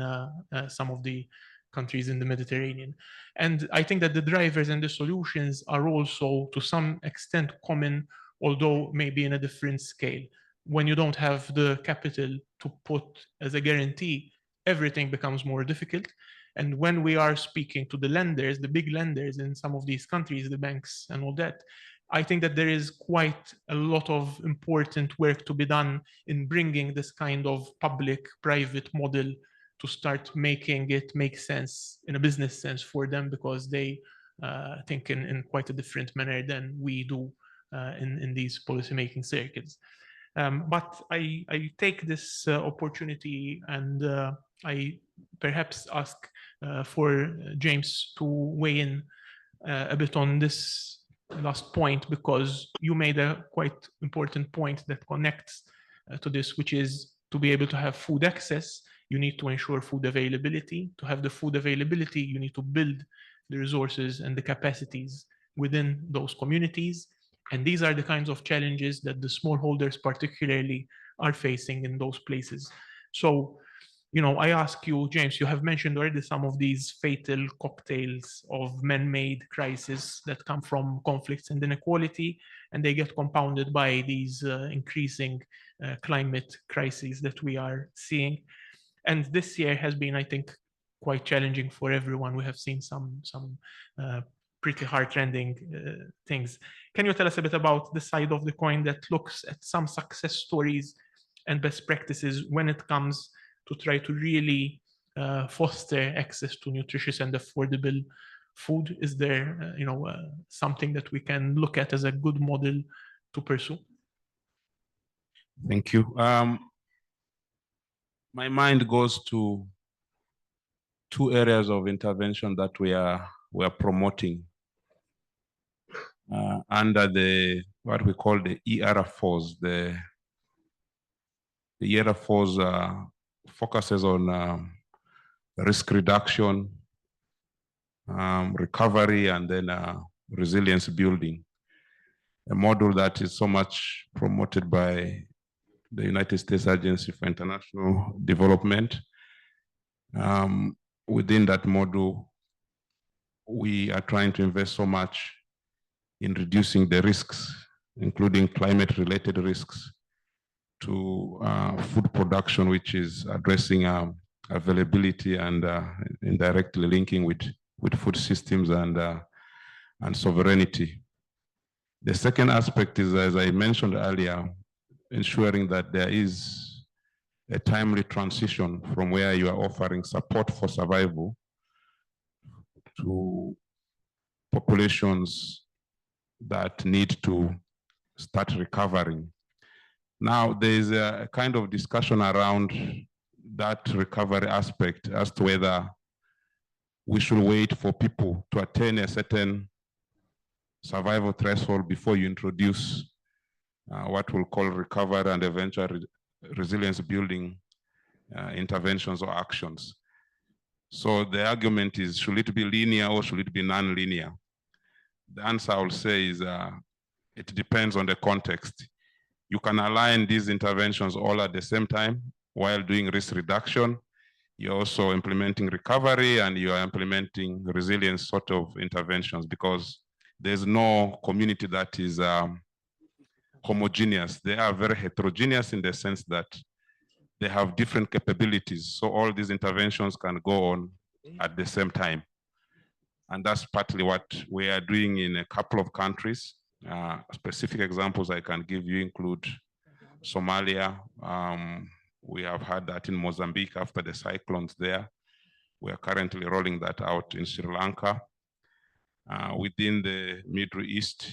some of the countries in the Mediterranean. And I think that the drivers and the solutions are also to some extent common, although maybe in a different scale. When you don't have the capital to put as a guarantee, everything becomes more difficult. And when we are speaking to the lenders, the big lenders in some of these countries, the banks and all that, I think that there is quite a lot of important work to be done in bringing this kind of public-private model to start making it make sense in a business sense for them, because they think in quite a different manner than we do in these policymaking circuits. But I take this opportunity and I perhaps ask for James to weigh in a bit on this last point, because you made a quite important point that connects to this, which is to be able to have food access, you need to ensure food availability. To have the food availability, you need to build the resources and the capacities within those communities. And these are the kinds of challenges that the smallholders particularly are facing in those places. So, you know, I ask you, James, you have mentioned already some of these fatal cocktails of man-made crises that come from conflicts and inequality, and they get compounded by these increasing climate crises that we are seeing. And this year has been, I think, quite challenging for everyone. We have seen some pretty heart-rending things. Can you tell us a bit about the side of the coin that looks at some success stories and best practices when it comes to try to really foster access to nutritious and affordable food? Is there, something that we can look at as a good model to pursue? Thank you. My mind goes to two areas of intervention that we are promoting. under what we call the ERA4s. The ERA4s focuses on risk reduction, recovery, and then resilience building. A model that is so much promoted by the United States Agency for International Development. Within that model, we are trying to invest so much in reducing the risks, including climate-related risks, to food production, which is addressing availability and indirectly linking with food systems and sovereignty. The second aspect is, as I mentioned earlier, ensuring that there is a timely transition from where you are offering support for survival to populations that need to start recovering. Now, there is a kind of discussion around that recovery aspect as to whether we should wait for people to attain a certain survival threshold before you introduce what we'll call recovery and eventual resilience building interventions or actions. So the argument is, should it be linear or should it be non-linear? The answer I will say is it depends on the context. You can align these interventions all at the same time while doing risk reduction. You're also implementing recovery and you are implementing resilience sort of interventions, because there's no community that is homogeneous. They are very heterogeneous in the sense that they have different capabilities. So all these interventions can go on at the same time. And that's partly what we are doing in a couple of countries. Specific examples I can give you include Somalia. We have had that in Mozambique after the cyclones there. We are currently rolling that out in Sri Lanka. Within the Middle East,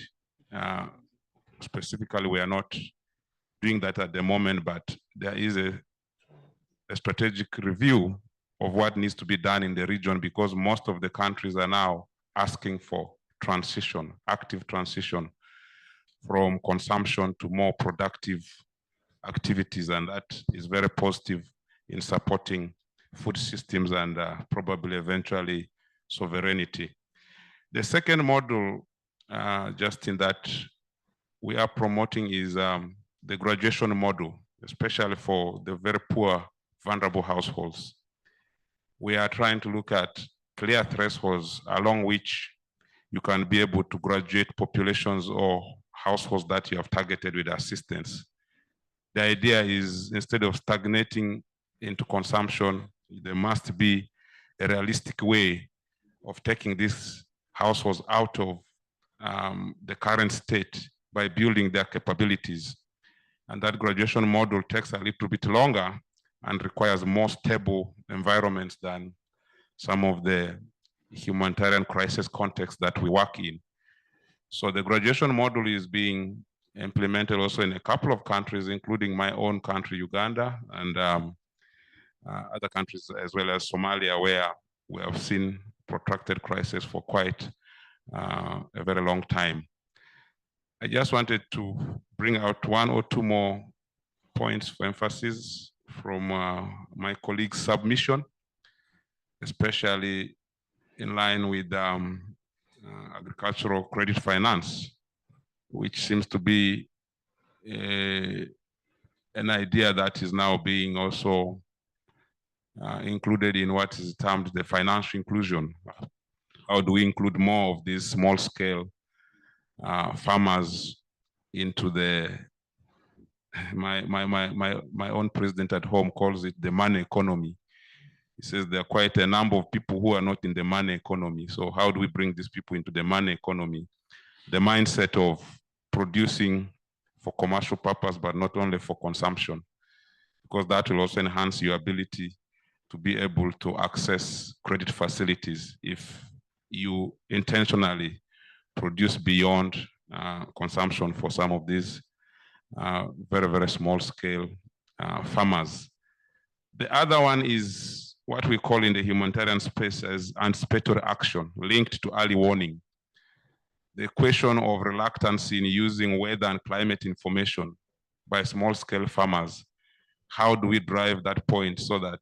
specifically, we are not doing that at the moment, but there is a strategic review of what needs to be done in the region, because most of the countries are now asking for transition, active transition from consumption to more productive activities, and that is very positive in supporting food systems and probably eventually sovereignty. The second model, just in that we are promoting, is the graduation model, especially for the very poor, vulnerable households. We are trying to look at clear thresholds along which you can be able to graduate populations or households that you have targeted with assistance. The idea is, instead of stagnating into consumption, there must be a realistic way of taking these households out of the current state by building their capabilities. And that graduation model takes a little bit longer and requires more stable environments than some of the humanitarian crisis contexts that we work in. So the graduation model is being implemented also in a couple of countries, including my own country, Uganda, and other countries as well as Somalia, where we have seen protracted crisis for quite a very long time. I just wanted to bring out one or two more points for emphasis from my colleague's submission, especially in line with agricultural credit finance, which seems to be an idea that is now being also included in what is termed the financial inclusion. How do we include more of these small scale farmers into the, my own president at home calls it the money economy. He says there are quite a number of people who are not in the money economy. So how do we bring these people into the money economy? The mindset of producing for commercial purpose, but not only for consumption, because that will also enhance your ability to be able to access credit facilities if you intentionally produce beyond consumption for some of these very, very small scale farmers. The other one is what we call in the humanitarian space as anticipatory action linked to early warning. the question of reluctance in using weather and climate information by small-scale farmers. How do we drive that point so that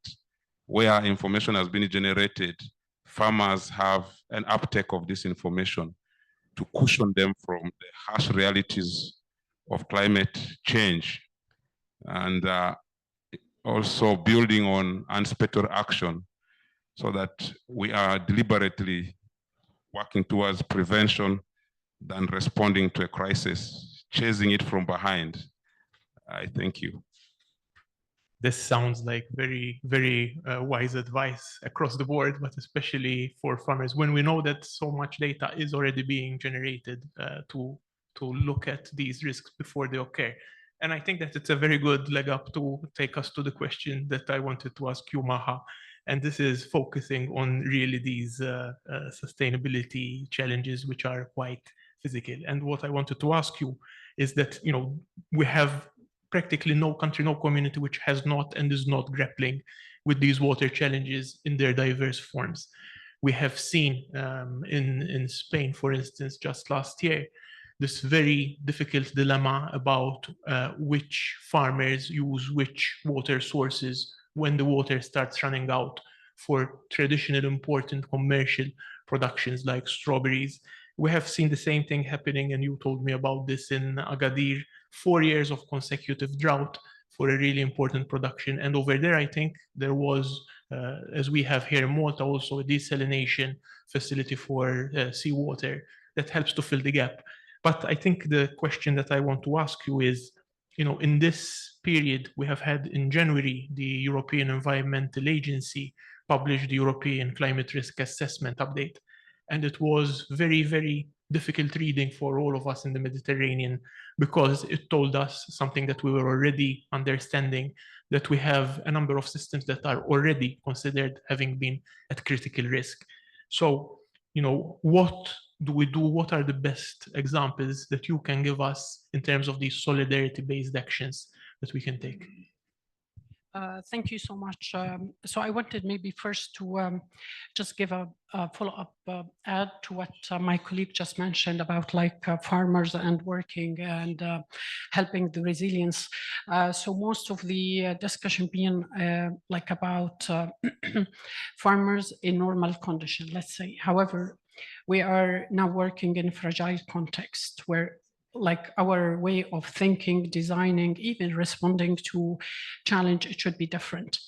where information has been generated, farmers have an uptake of this information to cushion them from the harsh realities of climate change, and also building on anticipatory action so that we are deliberately working towards prevention than responding to a crisis, chasing it from behind. I thank you. This sounds like very, very wise advice across the board, but especially for farmers, when we know that so much data is already being generated to look at these risks before they occur. And I think that it's a very good leg up to take us to the question that I wanted to ask you, Maha. And this is focusing on really these sustainability challenges, which are quite physical. And what I wanted to ask you is that, you know, we have practically no country, no community which has not and is not grappling with these water challenges in their diverse forms. We have seen in Spain, for instance, just last year, this very difficult dilemma about which farmers use which water sources when the water starts running out for traditional important commercial productions like strawberries. We have seen the same thing happening, and you told me about this in Agadir, 4 years of consecutive drought for a really important production. And over there, I think there was, as we have here in Malta, also a desalination facility for seawater that helps to fill the gap. But I think the question that I want to ask you is, you know, in this period, we have had in January, the European Environmental Agency published the European Climate Risk Assessment Update. And it was very, very difficult reading for all of us in the Mediterranean, because it told us something that we were already understanding, that we have a number of systems that are already considered having been at critical risk. So, you know, what do we do? What are the best examples that you can give us in terms of these solidarity-based actions that we can take? Thank you so much. So I wanted maybe first to just give a follow-up add to what my colleague just mentioned about like farmers and working and helping the resilience. So most of the discussion being like about farmers in normal condition, let's say. However, we are now working in a fragile context where like our way of thinking, designing, even responding to challenge, it should be different.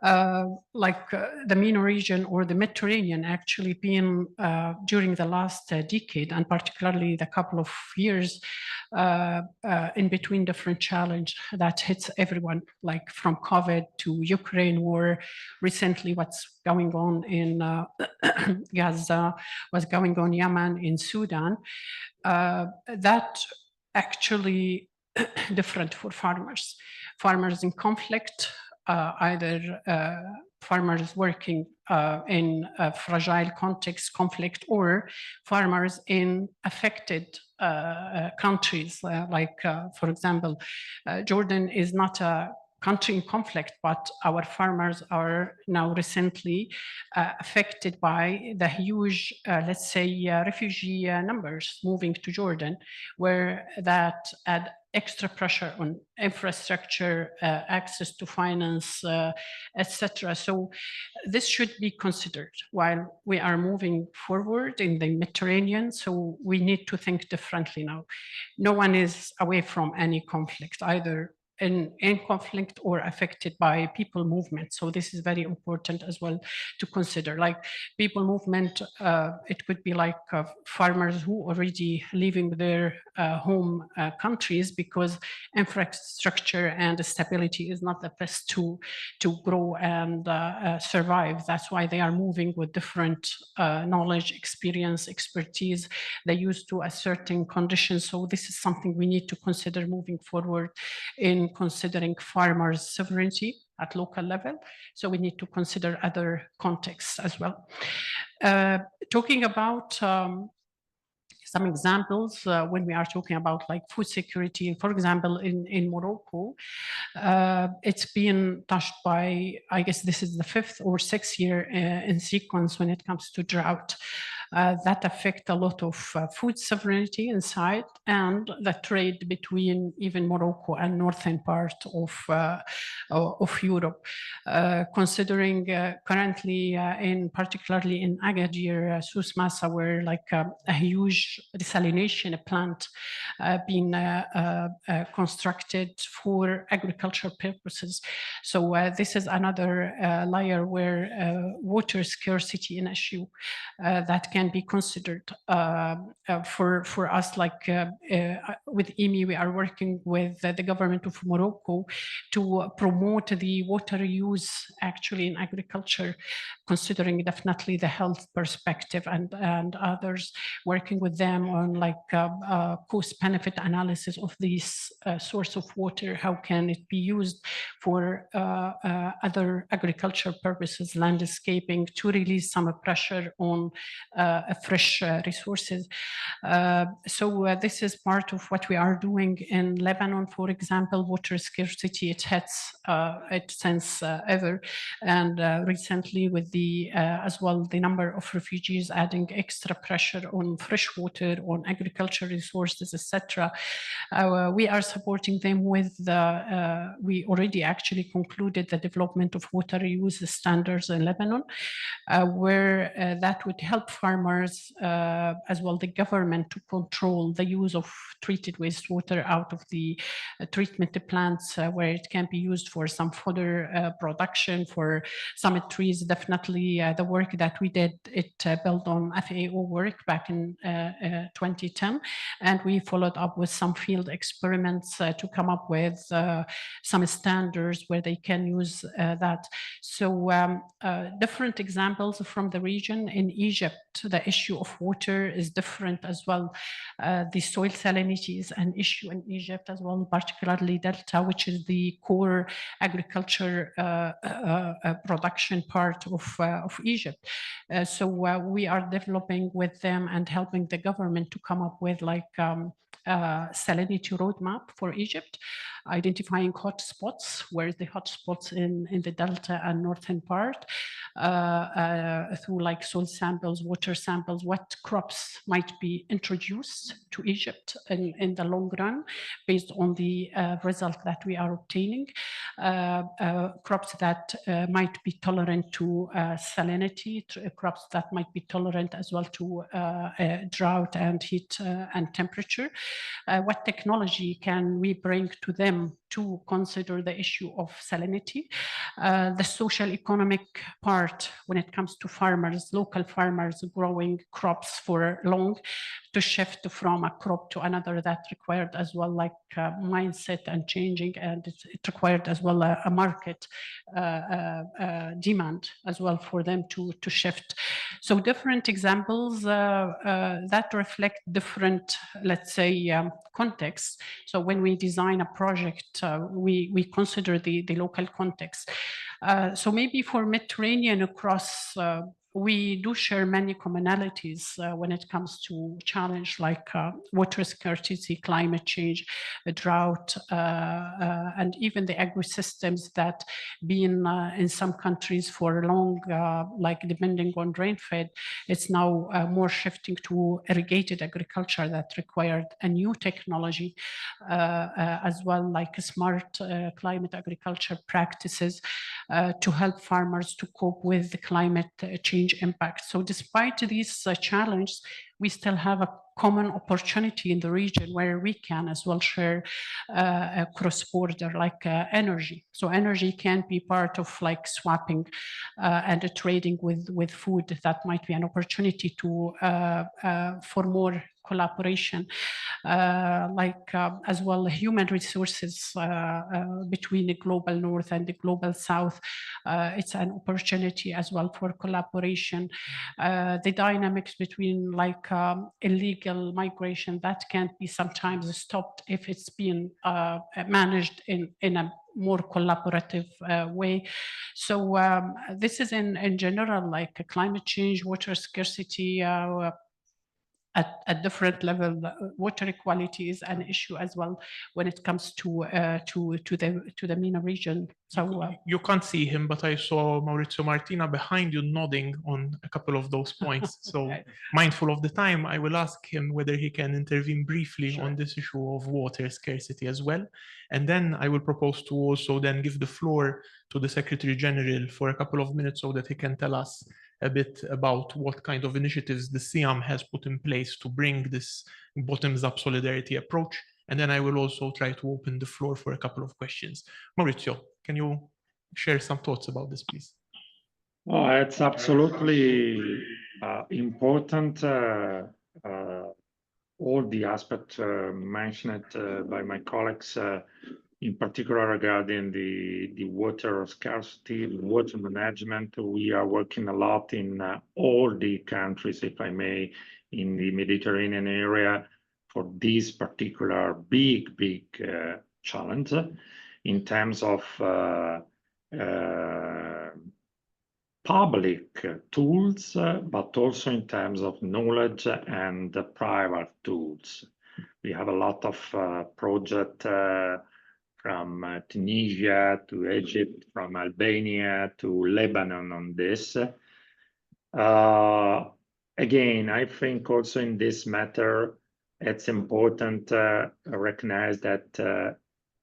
The MENA region or the Mediterranean actually being during the last decade, and particularly the couple of years in between different challenge that hits everyone, like from COVID to Ukraine war, recently what's going on in Gaza, what's going on in Yemen, in Sudan, that actually different for farmers. Farmers in conflict, either farmers working in a fragile context, conflict, or farmers in affected countries, for example, Jordan is not a country in conflict, but our farmers are now recently affected by the huge, let's say, refugee numbers moving to Jordan, where that add extra pressure on infrastructure, access to finance, etc. So this should be considered while we are moving forward in the Mediterranean. So we need to think differently now. No one is away from any conflict, either in conflict or affected by people movement. So this is very important as well to consider. Like people movement, it could be like farmers who already leaving their home countries because infrastructure and stability is not the best to grow and survive. That's why they are moving with different knowledge, experience, expertise they used to a certain conditions. So this is something we need to consider moving forward in considering farmers' sovereignty at local level. So we need to consider other contexts as well. Talking about some examples when we are talking about like food security, for example, in Morocco, it's been touched by, I guess this is the 5th or 6th year in sequence when it comes to drought. that affect a lot of food sovereignty inside and the trade between even Morocco and northern part of Europe. Considering currently particularly in Agadir, Souss Massa, where like a huge desalination plant being constructed for agricultural purposes. So this is another layer where water scarcity an issue that can be considered for us. Like with IMI, we are working with the government of Morocco to promote the water use actually in agriculture, considering definitely the health perspective, and others working with them on like cost benefit analysis of this source of water. How can it be used for other agricultural purposes, landscaping, to release some pressure on fresh resources. So this is part of what we are doing in Lebanon, for example. Water scarcity, it hits it since ever, and recently with the as well the number of refugees adding extra pressure on fresh water, on agricultural resources, etc. We are supporting them with we already actually concluded the development of water use standards in Lebanon, where that would help farmers as well the government to control the use of treated wastewater out of the treatment plants, where it can be used for some fodder production for some trees. Definitely the work that we did, it built on FAO work back in 2010, and we followed up with some field experiments to come up with some standards where they can use that. So different examples from the region. In Egypt, the issue of water is different as well. The soil salinity is an issue in Egypt as well, particularly Delta, which is the core agriculture production part of Egypt. So we are developing with them and helping the government to come up with like salinity roadmap for Egypt, identifying hotspots, where the hotspots in the Delta and northern part, through like soil samples, water samples, what crops might be introduced to Egypt in the long run, based on the result that we are obtaining. Crops that might be tolerant to salinity, crops that might be tolerant as well to drought and heat and temperature. What technology can we bring to them to consider the issue of salinity? The social economic part when it comes to farmers, local farmers growing crops for long, to shift from a crop to another, that required as well like mindset and changing, and it required as well a market demand as well for them to shift. So different examples that reflect different, let's say, contexts. So when we design a project, we consider the local context. So maybe for Mediterranean across, we do share many commonalities when it comes to challenge like water scarcity, climate change, drought, and even the agrosystems that been in some countries for long, like depending on rainfed, it's now more shifting to irrigated agriculture that required a new technology, as well like smart climate agriculture practices to help farmers to cope with the climate change impact. So despite these challenges, we still have a common opportunity in the region where we can as well share a cross-border like energy. So energy can be part of like swapping and trading with food. That might be an opportunity to for more collaboration, as well human resources between the global north and the global south. It's an opportunity as well for collaboration. The dynamics between like illegal migration, that can't be sometimes stopped if it's been managed in a more collaborative way. So this is in general like climate change, water scarcity, at different level. Water equality is an issue as well when it comes to the MENA region. So you can't see him, but I saw Maurizio Martina behind you nodding on a couple of those points. So mindful of the time, I will ask him whether he can intervene briefly on this issue of water scarcity as well. And then I will propose to also then give the floor to the Secretary General for a couple of minutes so that he can tell us a bit about what kind of initiatives the CIHEAM has put in place to bring this bottoms-up solidarity approach. And then I will also try to open the floor for a couple of questions. Maurizio, can you share some thoughts about this, please? Oh, it's absolutely important. All the aspects mentioned by my colleagues, in particular regarding the water scarcity, water management. We are working a lot in all the countries, if I may, in the Mediterranean area for this particular big challenge in terms of public tools, but also in terms of knowledge and private tools. We have a lot of projects from Tunisia to Egypt, from Albania to Lebanon on this. Again, I think also in this matter, it's important to recognize that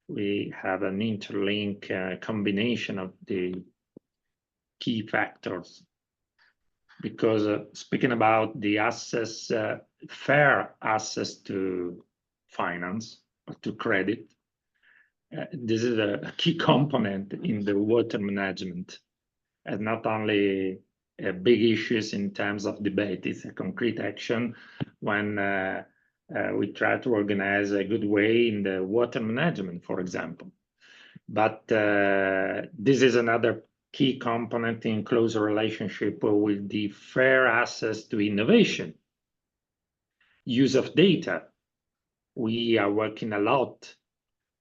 we have an interlink combination of the key factors. Because speaking about the access, fair access to finance, or to credit, this is a key component in the water management, and not only big issues in terms of debate. It's a concrete action when we try to organize a good way in the water management, for example. But this is another key component in close relationship with the fair access to innovation, use of data. We are working a lot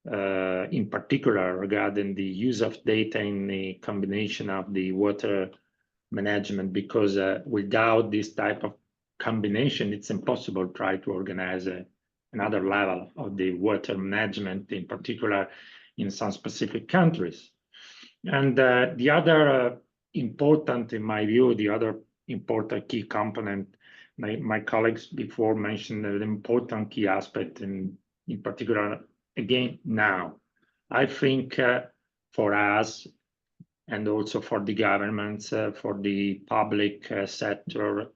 in particular regarding the use of data in the combination of the water management, because without this type of combination, it's impossible to try to organize another level of the water management, in particular in some specific countries. And the other important, in my view, the other important key component, my colleagues before mentioned an important key aspect in particular, again, now. I think for us, and also for the governments, for the public sector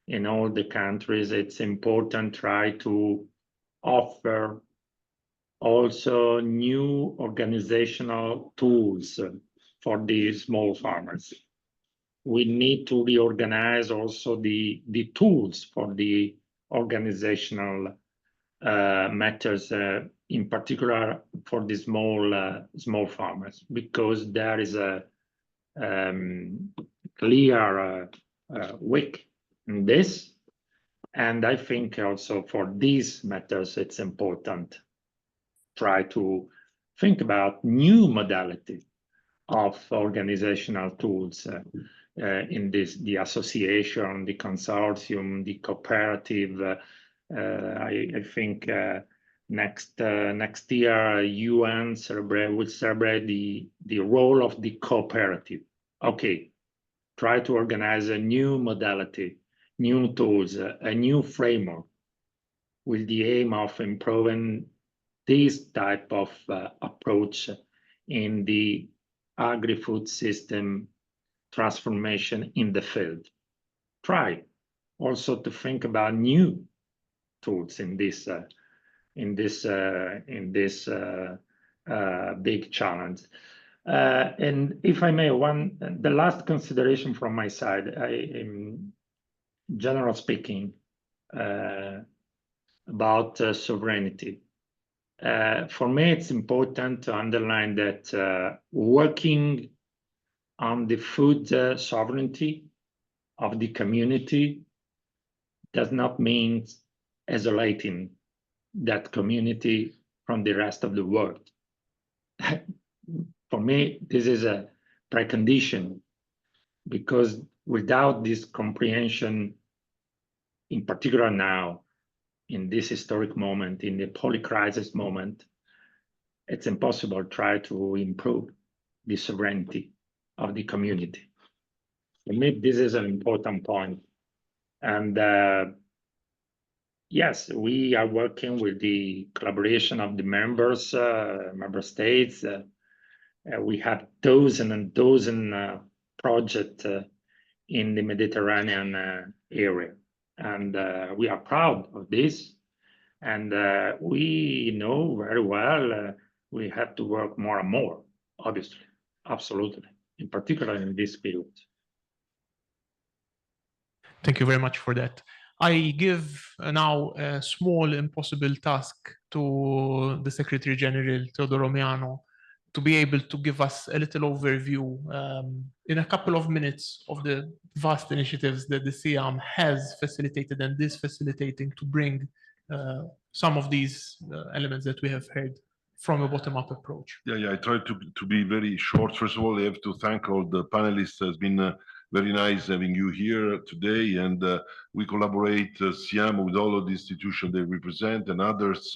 in all the countries, it's important to try to offer also new organizational tools for the small farmers. We need to reorganize also the tools for the organizational matters, in particular for the small farmers, because there is a clear weak in this. And I think also for these matters, it's important try to think about new modality of organizational tools in this, the association, the consortium, the cooperative. I think next year UN will celebrate the role of the cooperative. Okay, try to organize a new modality, new tools, a new framework with the aim of improving this type of approach in the agri-food system transformation in the field. Try also to think about new tools in this big challenge. And if I may, the last consideration from my side, general speaking, about sovereignty. For me, it's important to underline that working on the food sovereignty of the community does not mean isolating that community from the rest of the world. For me, this is a precondition, because without this comprehension, in particular now, in this historic moment, in the poly-crisis moment, it's impossible to try to improve the sovereignty of the community. For me, this is an important point. And yes, we are working with the collaboration of the members, member states. We have dozens and dozens projects in the Mediterranean area. And we are proud of this. And we know very well we have to work more and more, obviously, absolutely, in particular in this period. Thank you very much for that. I give now a small impossible task to the Secretary General, Teodoro Miano, to be able to give us a little overview in a couple of minutes of the vast initiatives that the CIHEAM has facilitated and is facilitating to bring some of these elements that we have heard from a bottom-up approach. Yeah, I try to be very short. First of all, I have to thank all the panelists. It's been very nice having you here today, and we collaborate, CIHEAM, with all of the institutions they represent and others.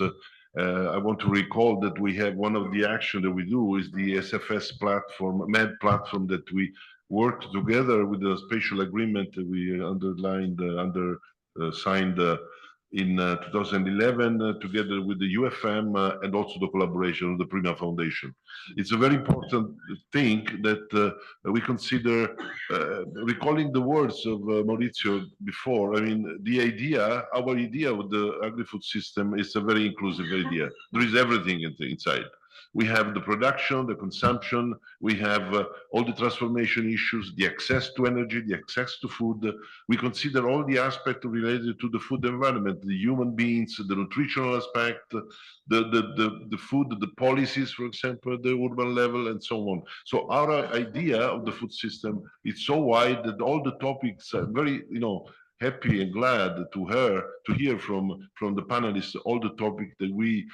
I want to recall that we have one of the actions that we do is the SFS platform, MED platform, that we worked together with a special agreement that we signed in 2011 together with the UFM and also the collaboration of the Prima Foundation. It's a very important thing that we consider, recalling the words of Maurizio before. I mean, our idea of the agri-food system is a very inclusive idea. There is everything inside. We have the production, the consumption, we have all the transformation issues, the access to energy, the access to food. We consider all the aspects related to the food environment, the human beings, the nutritional aspect, the food, the policies, for example, the urban level, and so on. So our idea of the food system is so wide that all the topics are very, happy and glad to hear from the panelists all the topics that we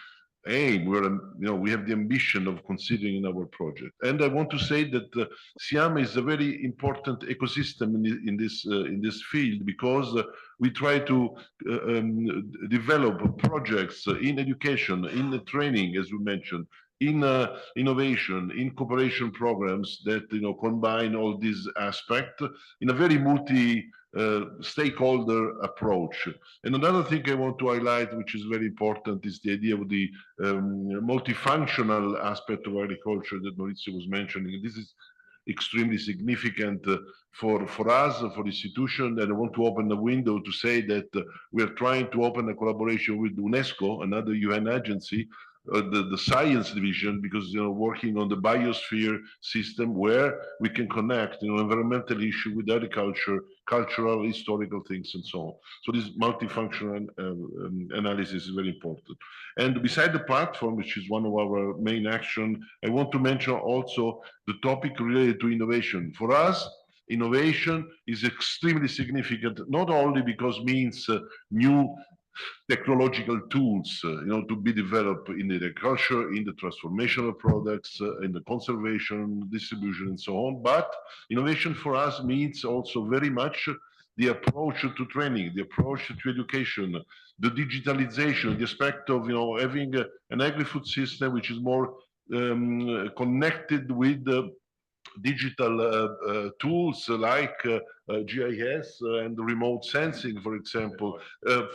aim, we have the ambition of considering in our project. And I want to say that CIHEAM is a very important ecosystem in this field, because we try to develop projects in education, in training, as we mentioned, in innovation, in cooperation programs that combine all these aspects in a very stakeholder approach. And another thing I want to highlight, which is very important, is the idea of the multifunctional aspect of agriculture that Maurizio was mentioning. This is extremely significant for us, for the institution, and I want to open the window to say that we are trying to open a collaboration with UNESCO, another UN agency, the science division, because working on the biosphere system, where we can connect environmental issue with agriculture, cultural, historical things, and so on. So this multifunctional analysis is very important. And beside the platform, which is one of our main action, I want to mention also the topic related to innovation. For us, innovation is extremely significant, not only because it means new technological tools, to be developed in agriculture, in the transformational products, in the conservation, distribution, and so on. But innovation for us means also very much the approach to training, the approach to education, the digitalization, the aspect of having an agri-food system which is more connected with digital tools like GIS and remote sensing, for example,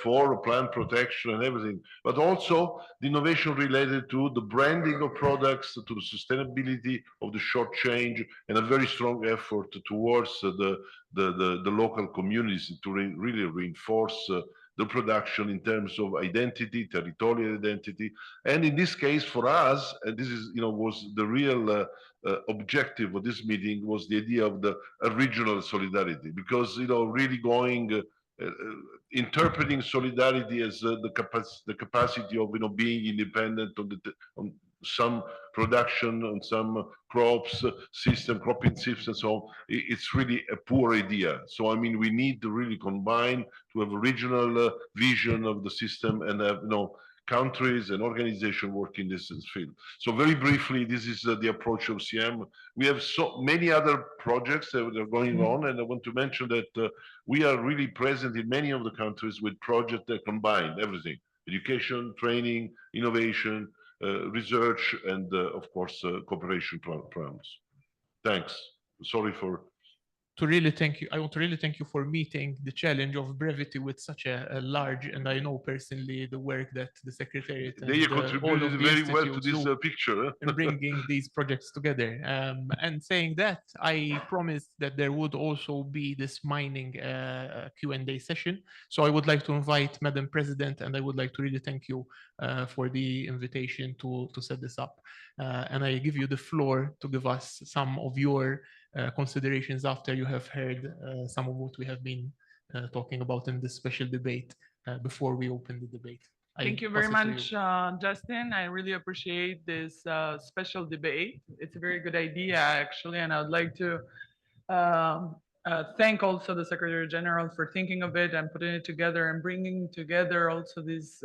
for plant protection and everything, but also the innovation related to the branding of products, to the sustainability of the short change, and a very strong effort towards the local communities to really reinforce the production in terms of identity, territorial identity. And in this case, for us, and this is, was the real objective of this meeting, was the idea of the regional solidarity, because, really going, interpreting solidarity as the capacity of, being independent on some production, on some crops, cropping systems, and so on, it's really a poor idea. So, I mean, we need to really combine to have a regional vision of the system and have, countries and organizations working in this field. So very briefly, this is the approach of CIHEAM. We have so many other projects that are going on, and I want to mention that we are really present in many of the countries with projects that combine everything: education, training, innovation, research, and of course, cooperation programs. Thanks. Sorry for. To really thank you. I want to really thank you for meeting the challenge of brevity with such a large, and I know personally the work that the Secretariat and They all contributed of the very well to institutes this do picture. in bringing these projects together. And saying that, I promised that there would also be this mining Q&A session. So I would like to invite Madam President, and I would like to really thank you for the invitation to set this up. And I give you the floor to give us some of your considerations after you have heard some of what we have been talking about in this special debate before we open the debate. Thank you very much, Justin. I really appreciate this special debate. It's a very good idea, actually, and I would like to thank also the Secretary General for thinking of it and putting it together and bringing together also these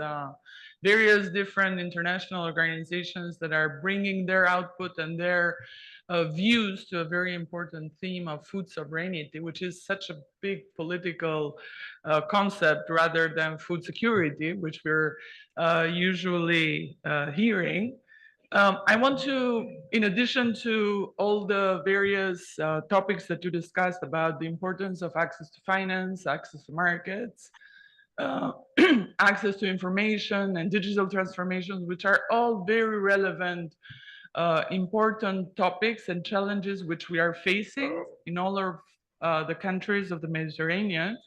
various different international organizations that are bringing their output and their views to a very important theme of food sovereignty, which is such a big political concept rather than food security, which we're usually hearing. I want to, in addition to all the various topics that you discussed about the importance of access to finance, access to markets, access to information and digital transformations, which are all very relevant, important topics and challenges which we are facing in all of the countries of the Mediterranean.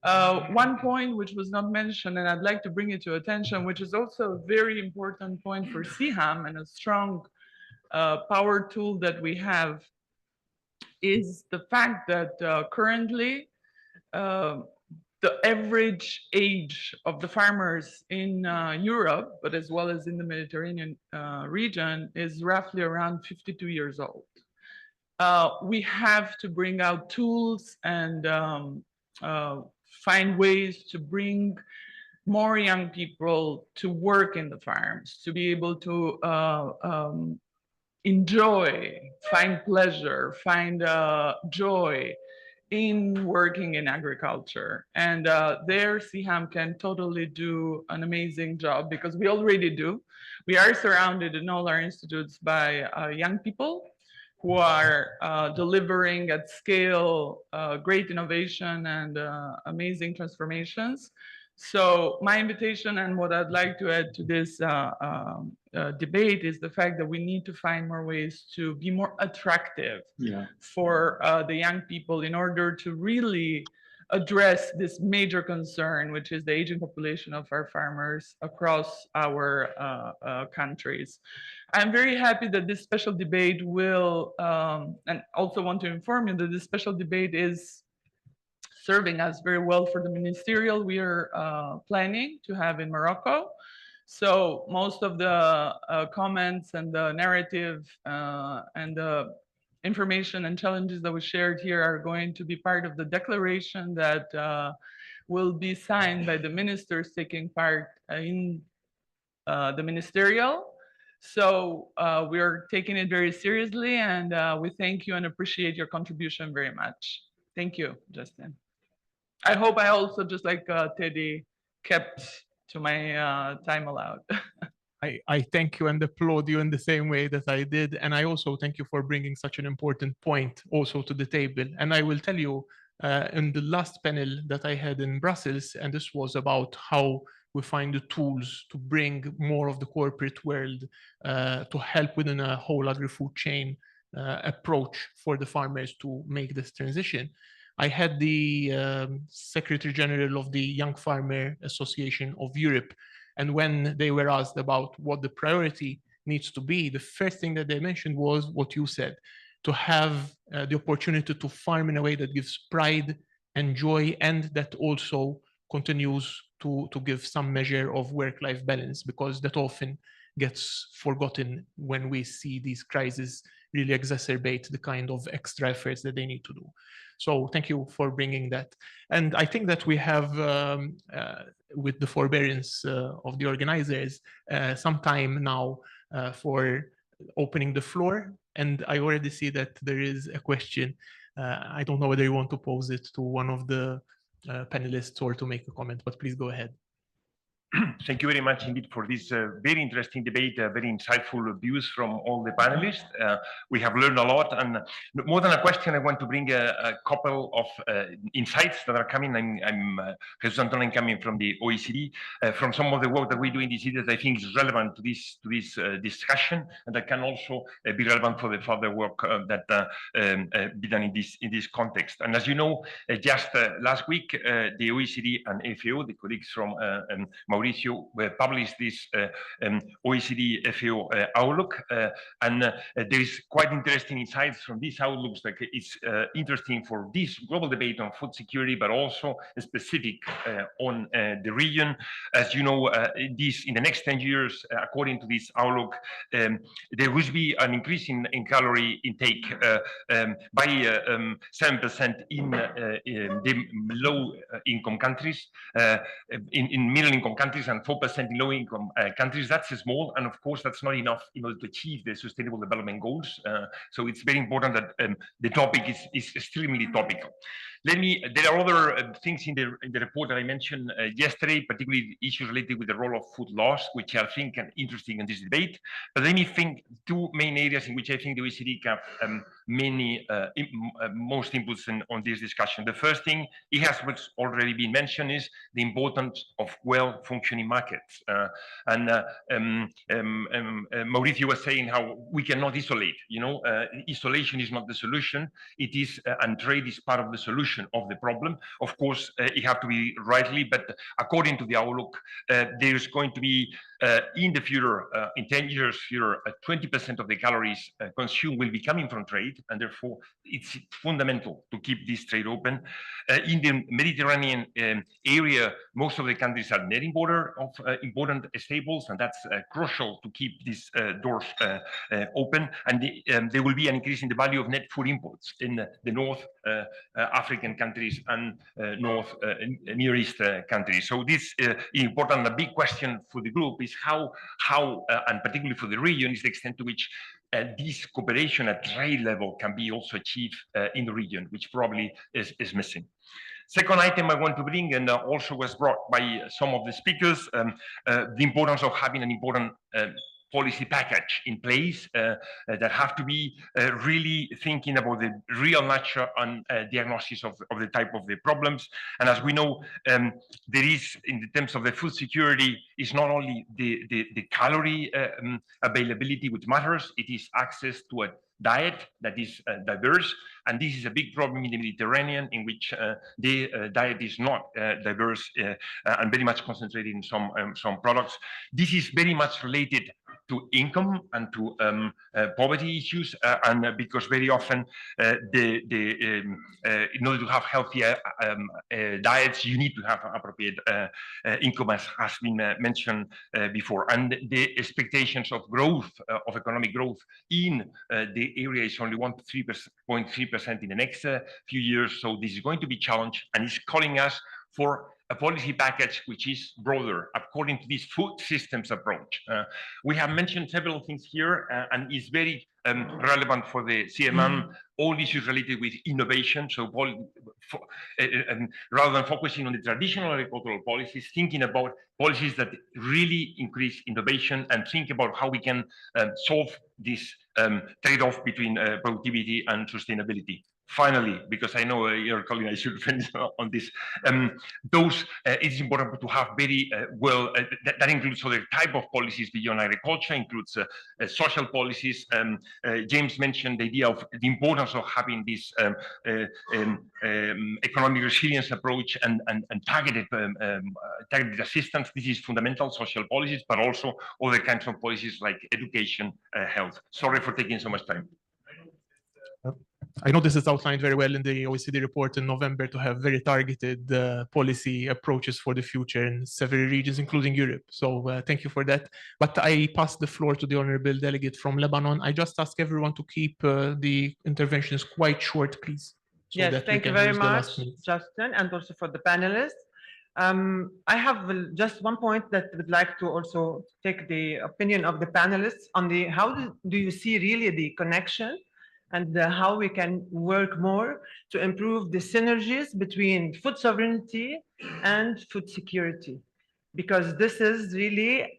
One point which was not mentioned, and I'd like to bring it to attention, which is also a very important point for CIHEAM and a strong power tool that we have, is the fact that currently the average age of the farmers in Europe, but as well as in the Mediterranean region, is roughly around 52 years old. We have to bring out tools and find ways to bring more young people to work in the farms, to be able to enjoy, find pleasure, find joy in working in agriculture. And there CIHEAM can totally do an amazing job, because we already do. We are surrounded in all our institutes by young people who are delivering at scale great innovation and amazing transformations. So my invitation, and what I'd like to add to this debate, is the fact that we need to find more ways to be more attractive for the young people in order to really address this major concern, which is the aging population of our farmers across our countries. I'm very happy that this special debate will, and also want to inform you that this special debate is serving us very well for the ministerial we are planning to have in Morocco. So most of the comments and the narrative and the information and challenges that we shared here are going to be part of the declaration that will be signed by the ministers taking part in the ministerial. So we are taking it very seriously, and we thank you and appreciate your contribution very much. Thank you, Justin. I hope I also, just like Teddy, kept to my time allowed. I thank you and applaud you in the same way that I did. And I also thank you for bringing such an important point also to the table. And I will tell you, in the last panel that I had in Brussels, and this was about how we find the tools to bring more of the corporate world to help within a whole agri-food chain approach for the farmers to make this transition. I had the Secretary General of the Young Farmer Association of Europe, and when they were asked about what the priority needs to be, the first thing that they mentioned was what you said, to have the opportunity to farm in a way that gives pride and joy, and that also continues to give some measure of work-life balance, because that often gets forgotten when we see these crises really exacerbate the kind of extra efforts that they need to do. So thank you for bringing that. And I think that we have, with the forbearance of the organizers, some time now for opening the floor. And I already see that there is a question. I don't know whether you want to pose it to one of the panelists or to make a comment, but please go ahead. Thank you very much indeed for this very interesting debate, very insightful views from all the panelists. We have learned a lot, and more than a question, I want to bring a couple of insights that are coming. I'm Jesus Antonio, coming from the OECD, from some of the work that we do in these areas. I think is relevant to this discussion, and that can also be relevant for the further work that be done in this context. And as you know, just last week, the OECD and FAO, the colleagues from Mauricio, published this OECD FAO outlook, and there is quite interesting insights from these outlooks that it's interesting for this global debate on food security, but also specific on the region. As you know, in the next 10 years, according to this outlook, there will be an increase in calorie intake by 7% in the low-income countries, in middle-income countries, and 4% in low-income countries. That's small, and of course, that's not enough in order to achieve the Sustainable Development Goals. So it's very important that the topic is extremely topical. There are other things in the report that I mentioned yesterday, particularly issues related with the role of food loss, which I think are interesting in this debate. But let me think two main areas in which I think the OECD can have most inputs on this discussion. The first thing, it has already been mentioned, is the importance of well-functioning markets. Mauricio was saying how we cannot isolate. Isolation is not the solution. It is, and trade is part of the solution of the problem. Of course, it have to be rightly, but according to the outlook, there is going to be in the future, in 10 years, 20% of the calories consumed will be coming from trade, and therefore it's fundamental to keep this trade open. In the Mediterranean area, most of the countries are net importer of important staples, and that's crucial to keep these doors open. And there will be an increase in the value of net food imports in the North African countries and North Near East countries. So this is important. A big question for the group is how and particularly for the region, is the extent to which this cooperation at trade level can be also achieved in the region, which probably is missing. Second item I want to bring, and also was brought by some of the speakers, the importance of having an important policy package in place that have to be really thinking about the real nature and diagnosis of the type of the problems. And as we know, there is, in the terms of the food security, is not only the calorie availability which matters, it is access to a diet that is diverse, and this is a big problem in the Mediterranean, in which the diet is not diverse and very much concentrated in some products. This is very much related to income and to poverty issues, and because very often in order to have healthy diets, you need to have appropriate income, as has been mentioned before. And the expectations of growth, of economic growth in the area is only 1.3% in the next few years. So this is going to be challenged, and it's calling us for a policy package which is broader according to this food systems approach. We have mentioned several things here, and it's very relevant for the CMM, all issues related with innovation. So rather than focusing on the traditional agricultural policies, thinking about policies that really increase innovation and think about how we can solve this trade-off between productivity and sustainability. Finally, because I know your colleague, I should finish on this. It's important to have very that includes other type of policies beyond agriculture, includes social policies. James mentioned the idea of the importance of having this economic resilience approach and targeted assistance. This is fundamental, social policies, but also other kinds of policies like education, health. Sorry for taking so much time. I know this is outlined very well in the OECD report in November to have very targeted policy approaches for the future in several regions, including Europe. So thank you for that. But I pass the floor to the honorable delegate from Lebanon. I just ask everyone to keep the interventions quite short, please. So Yes, thank you very much, Justin, and also for the panelists. I have just one point that I would like to also take the opinion of the panelists on the how do you see really the connection and how we can work more to improve the synergies between food sovereignty and food security. Because this is really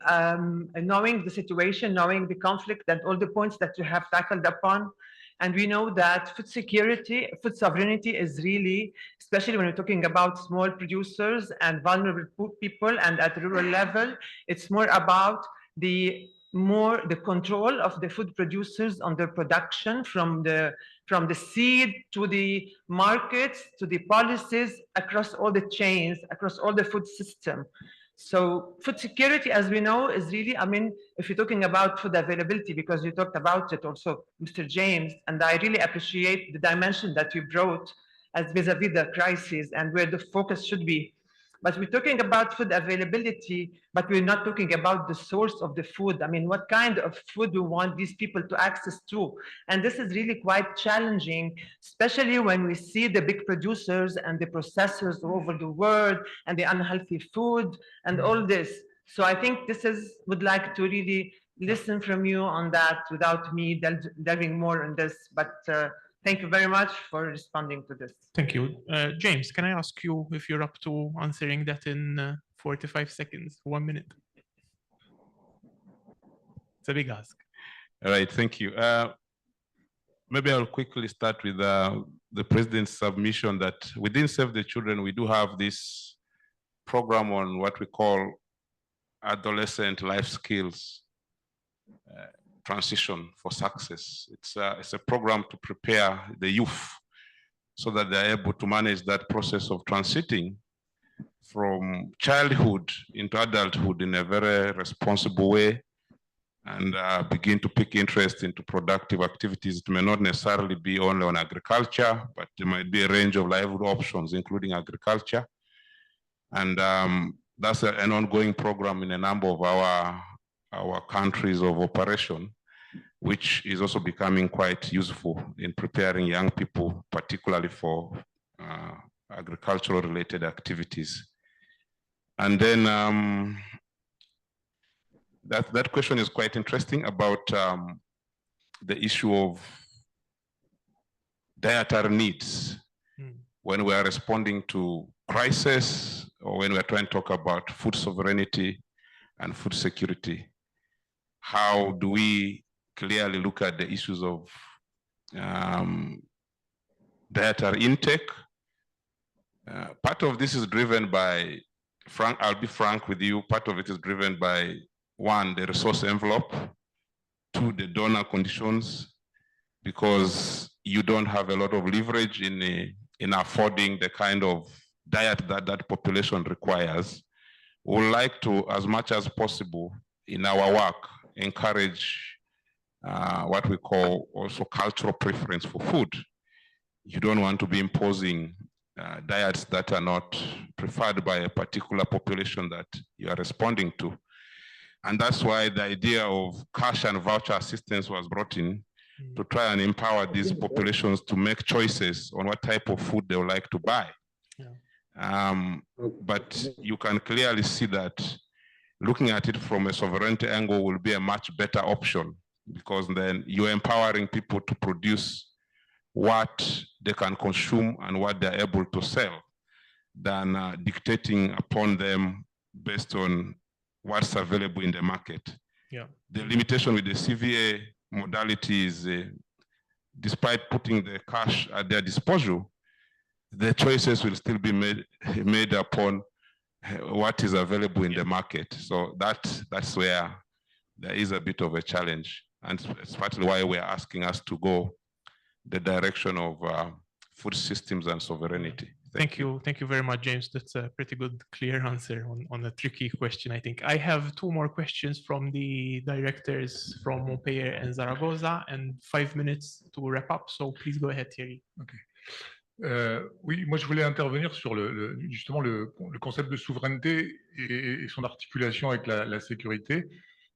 knowing the situation, knowing the conflict and all the points that you have tackled upon. And we know that food security, food sovereignty is really, especially when we're talking about small producers and vulnerable people and at rural level, it's more about the control of the food producers on their production from the seed to the markets to the policies across all the chains, across all the food system. So food security, as we know, is really, I mean, if you're talking about food availability, because you talked about it also, Mr. James, and I really appreciate the dimension that you brought as vis-a-vis the crisis and where the focus should be. But we're talking about food availability, but we're not talking about the source of the food. I mean, what kind of food we want these people to access to? And this is really quite challenging, especially when we see the big producers and the processors all over the world and the unhealthy food and all this. So I think would like to really listen from you on that without me delving more on this. But thank you very much for responding to this. Thank you. James, can I ask you if you're up to answering that in 45 seconds, 1 minute? It's a big ask. All right, thank you. Maybe I'll quickly start with the President's submission that within Save the Children, we do have this program on what we call adolescent life skills transition for success. It's a program to prepare the youth so that they're able to manage that process of transiting from childhood into adulthood in a very responsible way and begin to pick interest into productive activities. It may not necessarily be only on agriculture, but there might be a range of livelihood options, including agriculture. And that's an ongoing program in a number of our countries of operation, which is also becoming quite useful in preparing young people, particularly for agricultural related activities. And then that question is quite interesting about the issue of dietary needs when we are responding to crisis or when we're trying to talk about food sovereignty and food security. How do we clearly look at the issues of dietary intake? Part of this is driven by, I'll be frank with you, part of it is driven by, one, the resource envelope, two, the donor conditions, because you don't have a lot of leverage in affording the kind of diet that population requires. We would like to, as much as possible in our work, encourage what we call also cultural preference for food. You don't want to be imposing diets that are not preferred by a particular population that you are responding to. And that's why the idea of cash and voucher assistance was brought in to try and empower these populations to make choices on what type of food they would like to buy. Yeah. But you can clearly see that looking at it from a sovereignty angle will be a much better option, because then you're empowering people to produce what they can consume and what they're able to sell than dictating upon them based on what's available in the market. Yeah. The limitation with the CVA modality is, despite putting the cash at their disposal, the choices will still be made upon what is available in the market. So that's where there is a bit of a challenge. And it's partly why we're asking us to go the direction of food systems and sovereignty. Thank you very much, James. That's a pretty good, clear answer on a tricky question, I think. I have two more questions from the directors from Montpellier and Zaragoza, and 5 minutes to wrap up. So please go ahead, Thierry. Okay. Oui, moi je voulais intervenir sur justement le concept de souveraineté et son articulation avec la sécurité.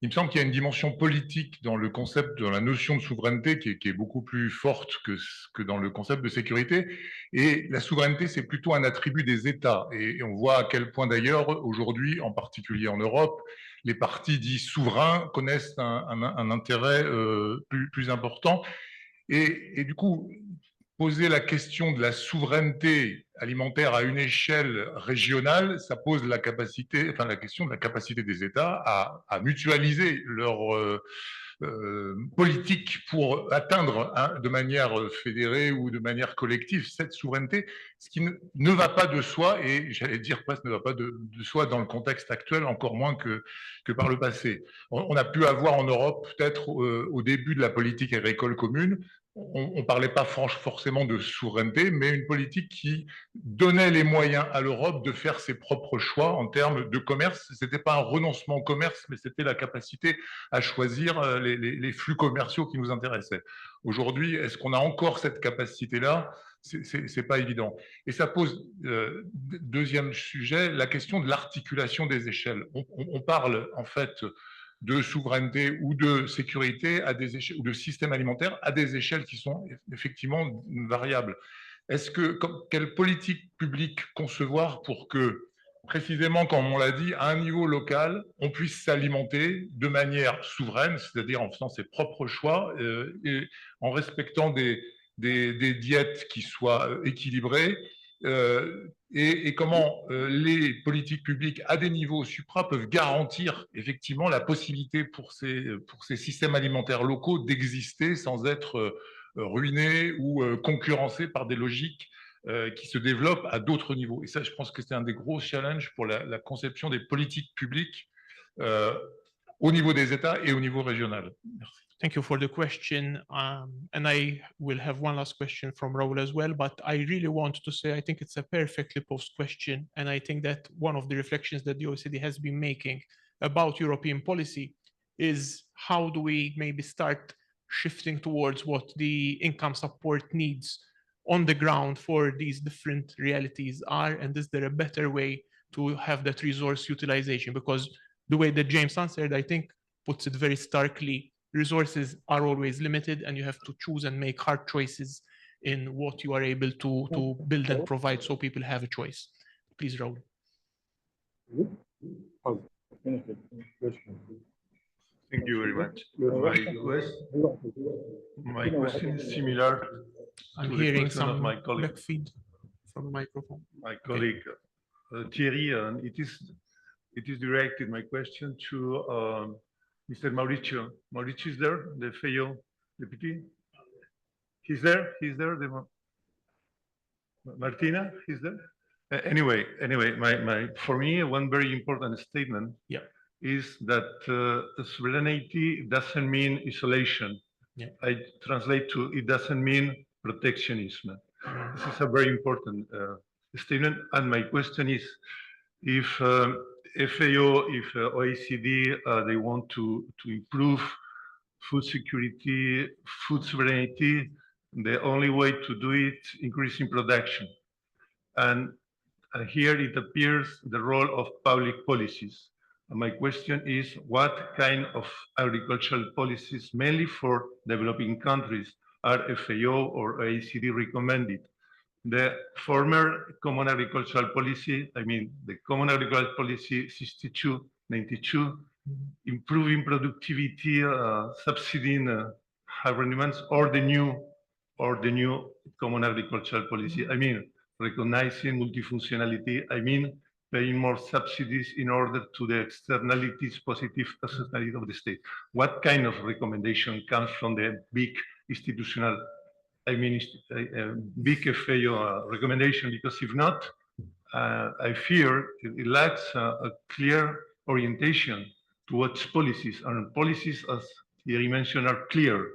Il me semble qu'il y a une dimension politique dans le concept, dans la notion de souveraineté qui est beaucoup plus forte que dans le concept de sécurité. Et la souveraineté, c'est plutôt un attribut des États. Et on voit à quel point d'ailleurs, aujourd'hui, en particulier en Europe, les partis dits souverains connaissent un intérêt plus important. Et du coup, poser la question de la souveraineté alimentaire à une échelle régionale, ça pose la question de la capacité des États à mutualiser leur politique pour atteindre de manière fédérée ou de manière collective cette souveraineté, ce qui ne va pas de soi, et j'allais dire presque ne va pas de soi dans le contexte actuel, encore moins que par le passé. On a pu avoir en Europe, peut-être au début de la politique agricole commune, on ne parlait pas forcément de souveraineté, mais une politique qui donnait les moyens à l'Europe de faire ses propres choix en termes de commerce. Ce n'était pas un renoncement au commerce, mais c'était la capacité à choisir les flux commerciaux qui nous intéressaient. Aujourd'hui, est-ce qu'on a encore cette capacité-là? C'est pas évident. Et ça pose, deuxième sujet, la question de l'articulation des échelles. On parle en fait de souveraineté ou de sécurité à des échelles, ou de système alimentaire à des échelles qui sont effectivement variables. Quelle politique publique concevoir pour que, précisément comme on l'a dit, à un niveau local, on puisse s'alimenter de manière souveraine, c'est-à-dire en faisant ses propres choix et en respectant des diètes qui soient équilibrées, et comment les politiques publiques à des niveaux supra peuvent garantir effectivement la possibilité pour ces systèmes alimentaires locaux d'exister sans être ruinés ou concurrencés par des logiques qui se développent à d'autres niveaux. Et ça, je pense que c'est un des gros challenges pour la conception des politiques publiques au niveau des États et au niveau régional. Merci. Thank you for the question. And I will have one last question from Raoul as well, but I really want to say, I think it's a perfectly posed question. And I think that one of the reflections that the OECD has been making about European policy is how do we maybe start shifting towards what the income support needs on the ground for these different realities are, and is there a better way to have that resource utilization? Because the way that James answered, I think, puts it very starkly. Resources are always limited, and you have to choose and make hard choices in what you are able to build and provide, so people have a choice. Please, Raoul. Thank you very much. My question is similar. I'm hearing some back feed from the microphone. My colleague Thierry, it is directed, my question, to Mr. Mauricio. Mauricio is there, the FAO deputy? He's there? Martina, he's there? Anyway, for me, one very important statement is that sovereignty doesn't mean isolation. I translate to, it doesn't mean protectionism. This is a very important statement. And my question is, if FAO, if OECD, they want to improve food security, food sovereignty, the only way to do it, increasing production. And here it appears the role of public policies. And my question is, what kind of agricultural policies, mainly for developing countries, are FAO or OECD recommended? The former Common Agricultural Policy, I mean, the Common Agricultural Policy 62-92, improving productivity, subsidizing agreements, or the new Common Agricultural Policy. I mean, recognizing multifunctionality. I mean, paying more subsidies in order to the externalities, positive externalities of the state. What kind of recommendation comes from the big institutional, I mean, big FAO recommendation? Because if not, I fear it lacks a clear orientation towards policies, and policies, as Thierry mentioned, are clear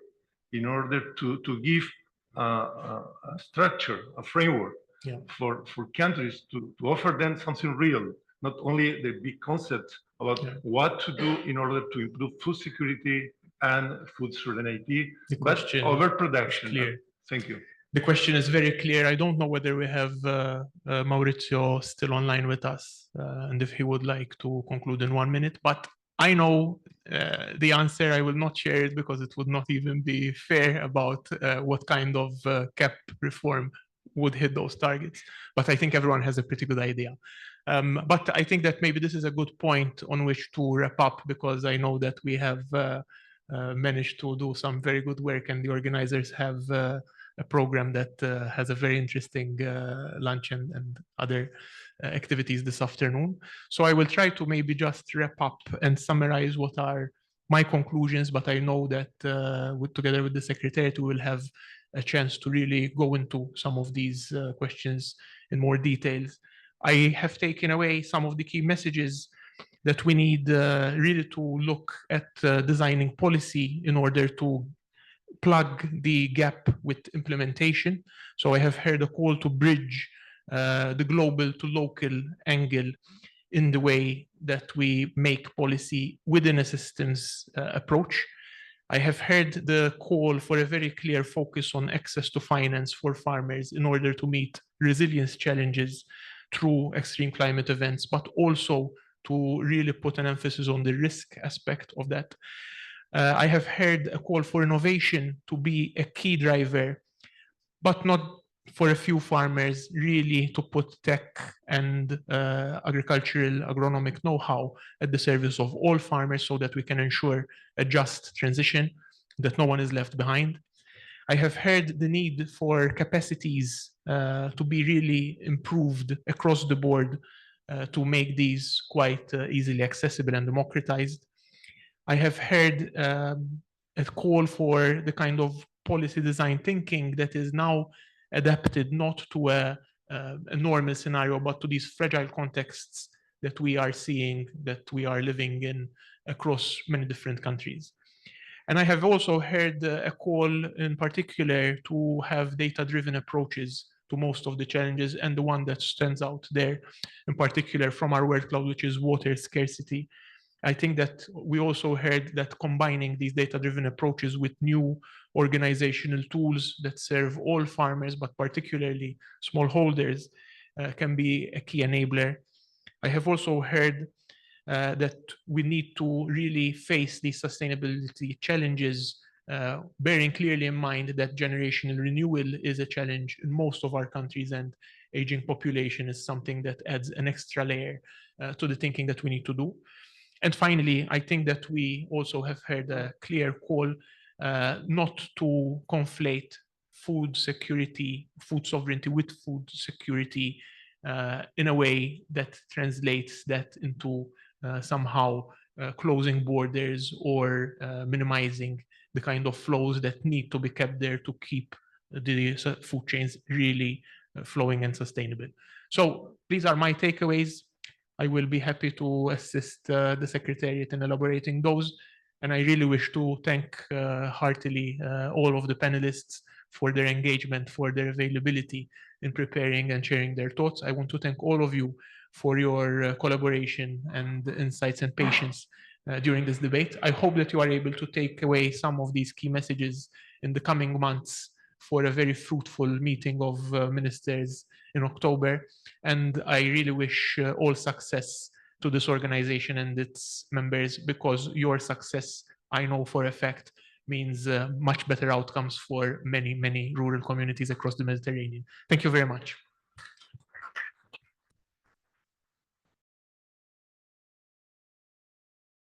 in order to give a structure, a framework for countries to offer them something real, not only the big concept about what to do in order to improve food security and food sovereignty, but overproduction. Clear. Thank you. The question is very clear. I don't know whether we have Maurizio still online with us and if he would like to conclude in 1 minute, but I know the answer. I will not share it because it would not even be fair about what kind of cap reform would hit those targets. But I think everyone has a pretty good idea. But I think that maybe this is a good point on which to wrap up, because I know that we have managed to do some very good work, and the organizers have a program that has a very interesting lunch and other activities this afternoon. So I will try to maybe just wrap up and summarize what are my conclusions, but I know that together with the Secretariat, we will have a chance to really go into some of these questions in more details. I have taken away some of the key messages that we need really to look at designing policy in order to plug the gap with implementation. So I have heard a call to bridge the global to local angle in the way that we make policy within a systems approach. I have heard the call for a very clear focus on access to finance for farmers in order to meet resilience challenges through extreme climate events, but also to really put an emphasis on the risk aspect of that. I have heard a call for innovation to be a key driver, but not for a few farmers, really to put tech and agricultural agronomic know-how at the service of all farmers so that we can ensure a just transition, that no one is left behind. I have heard the need for capacities to be really improved across the board to make these quite easily accessible and democratized. I have heard a call for the kind of policy design thinking that is now adapted not to a normal scenario, but to these fragile contexts that we are seeing, that we are living in across many different countries. And I have also heard a call in particular to have data-driven approaches to most of the challenges, and the one that stands out there in particular from our word cloud, which is water scarcity. I think that we also heard that combining these data-driven approaches with new organizational tools that serve all farmers, but particularly smallholders, can be a key enabler. I have also heard that we need to really face these sustainability challenges, bearing clearly in mind that generational renewal is a challenge in most of our countries, and aging population is something that adds an extra layer to the thinking that we need to do. And finally, I think that we also have heard a clear call not to conflate food security, food sovereignty with food security in a way that translates that into somehow closing borders or minimizing the kind of flows that need to be kept there to keep the food chains really flowing and sustainable. So these are my takeaways. I will be happy to assist the Secretariat in elaborating those. And I really wish to thank heartily all of the panelists for their engagement, for their availability in preparing and sharing their thoughts. I want to thank all of you for your collaboration and insights and patience during this debate. I hope that you are able to take away some of these key messages in the coming months for a very fruitful meeting of ministers in October. And I really wish all success to this organization and its members, because your success, I know for a fact, means much better outcomes for many, many rural communities across the Mediterranean. Thank you very much.